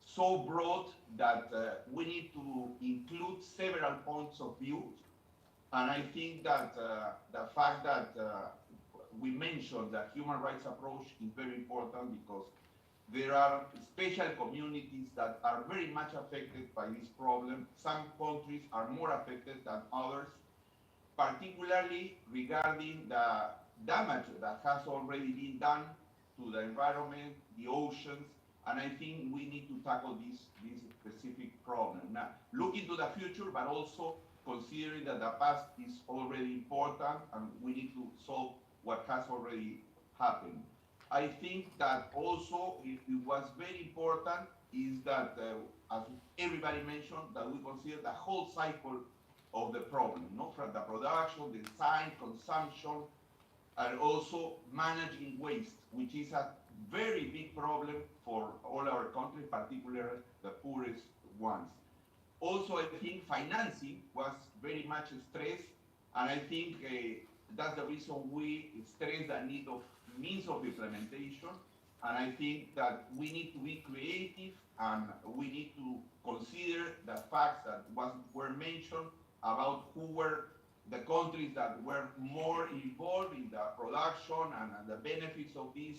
so broad, that we need to include several points of view. And I think that the fact that we mentioned that human rights approach is very important, because there are special communities that are very much affected by this problem. Some countries are more affected than others, particularly regarding the damage that has already been done to the environment, the oceans, and I think we need to tackle this specific problem. Now, looking to the future, but also considering that the past is already important and we need to solve what has already happened. I think that also it was very important is that, as everybody mentioned, that we consider the whole cycle of the problem, from the production, design, consumption, and also managing waste, which is a very big problem for all our countries, particularly the poorest ones. Also, I think financing was very much stressed, and I think that's the reason we stress the need of means of implementation. And I think that we need to be creative, and we need to consider the facts that were mentioned about who were the countries that were more involved in the production and the benefits of this.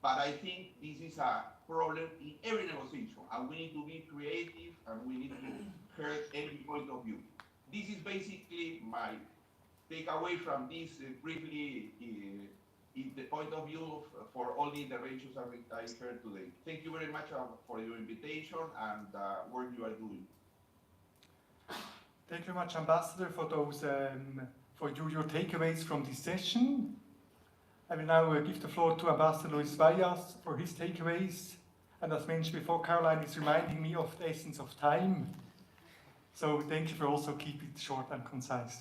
But I think this is a problem in every negotiation, and we need to be creative, and we need to hear every point of view. This is basically my takeaway from this briefly in the point of view for all the interventions I heard today. Thank you very much for your invitation and work you are doing. Thank you very much, Ambassador, for those for your takeaways from this session. I will now give the floor to Ambassador Luis Vallas for his takeaways. And as mentioned before, Caroline is reminding me of the essence of time. So thank you for also keeping it short and concise.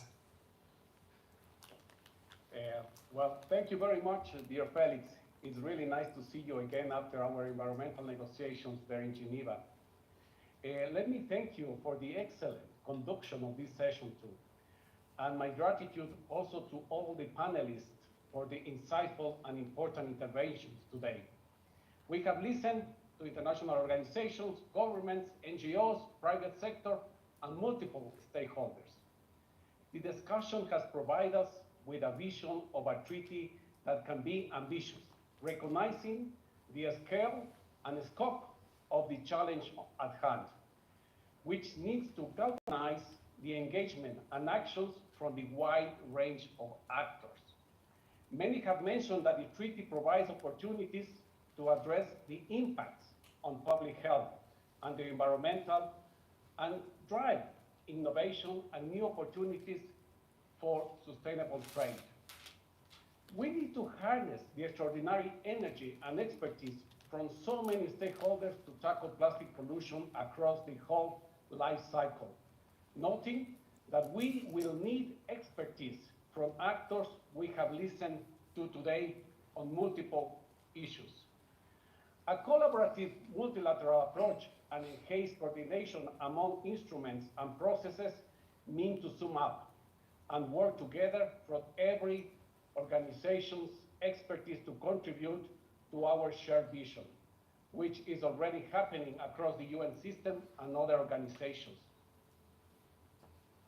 Well, thank you very much, dear Felix. It's really nice to see you again after our environmental negotiations there in Geneva. Let me thank you for the excellent conduction of this session too. And my gratitude also to all the panelists for the insightful and important interventions today. We have listened to international organizations, governments, NGOs, private sector, and multiple stakeholders. The discussion has provided us with a vision of a treaty that can be ambitious, recognizing the scale and scope of the challenge at hand, which needs to galvanize the engagement and actions from the wide range of actors. Many have mentioned that the treaty provides opportunities to address the impacts on public health and the environmental and drive innovation and new opportunities for sustainable trade. We need to harness the extraordinary energy and expertise from so many stakeholders to tackle plastic pollution across the whole life cycle, noting that we will need expertise from actors we have listened to today on multiple issues. A collaborative multilateral approach and enhanced coordination among instruments and processes mean to sum up and work together from every organization's expertise to contribute to our shared vision, which is already happening across the UN system and other organizations.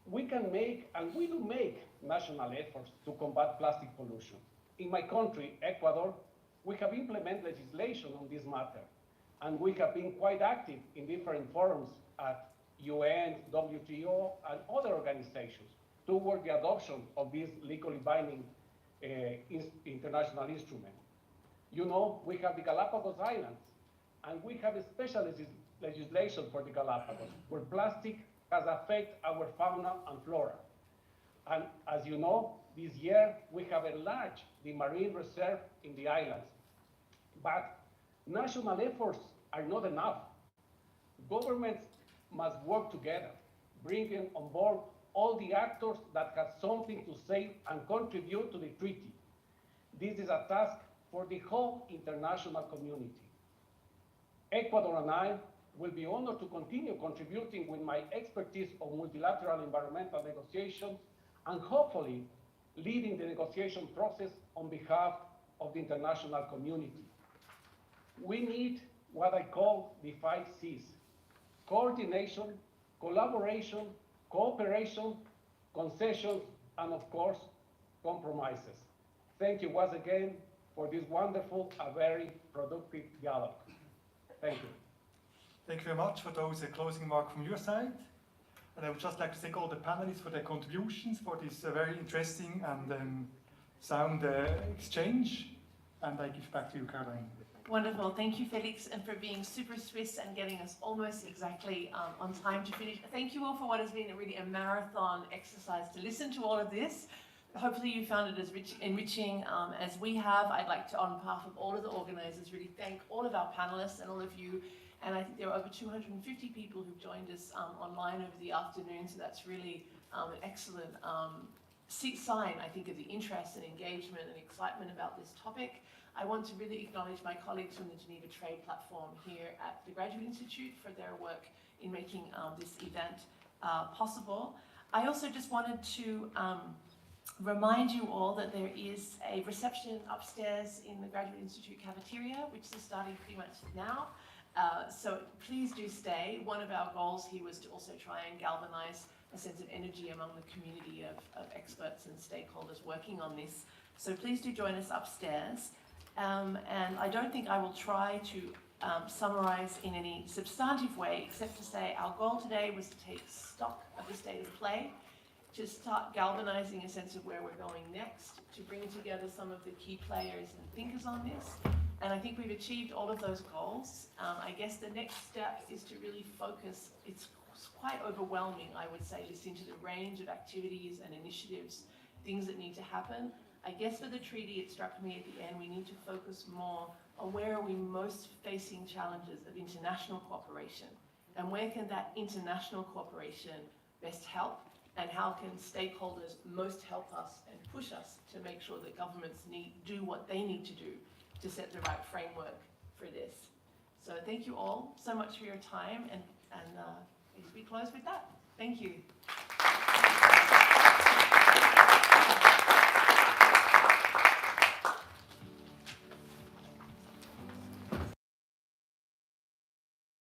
We can make, and we do make, national efforts to combat plastic pollution. In my country, Ecuador, we have implemented legislation on this matter, and we have been quite active in different forums at UN, WTO, and other organizations toward the adoption of this legally binding international instrument. You know, we have the Galapagos Islands, and we have a special legislation for the Galapagos, where plastic has affected our fauna and flora. And as you know, this year we have enlarged the marine reserve in the islands. But national efforts are not enough. Governments must work together, bringing on board all the actors that have something to say and contribute to the treaty. This is a task for the whole international community. Ecuador and I will be honored to continue contributing with my expertise on multilateral environmental negotiations and hopefully leading the negotiation process on behalf of the international community. We need what I call the 5 Cs: coordination, collaboration, cooperation, concessions, and of course, compromises. Thank you once again for this wonderful and very productive dialogue. Thank you. Thank you very much for those closing remarks from your side. And I would just like to thank all the panelists for their contributions for this very interesting and sound exchange. And I give back to you, Caroline. Wonderful. Thank you, Felix, and for being super Swiss and getting us almost exactly on time to finish. Thank you all for what has been really a marathon exercise to listen to all of this. Hopefully you found it as enriching as we have. I'd like to, on behalf of all of the organizers, really thank all of our panelists and all of you. And I think there are over 250 people who've joined us online over the afternoon, so that's really an excellent sign, I think, of the interest and engagement and excitement about this topic. I want to really acknowledge my colleagues from the Geneva Trade Platform here at the Graduate Institute for their work in making this event possible. I also just wanted to remind you all that there is a reception upstairs in the Graduate Institute cafeteria, which is starting pretty much now. So please do stay. One of our goals here was to also try and galvanize a sense of energy among the community of experts and stakeholders working on this. So please do join us upstairs. And I don't think I will try to summarize in any substantive way, except to say our goal today was to take stock of the state of play, to start galvanizing a sense of where we're going next, to bring together some of the key players and thinkers on this. And I think we've achieved all of those goals. I guess the next step is to really focus. It's quite overwhelming, I would say, listening to the range of activities and initiatives, things that need to happen. I guess for the treaty, it struck me at the end, we need to focus more on where are we most facing challenges of international cooperation, and where can that international cooperation best help, and how can stakeholders most help us and push us to make sure that governments do what they need to do to set the right framework for this. So thank you all so much for your time, and we close with that. Thank you.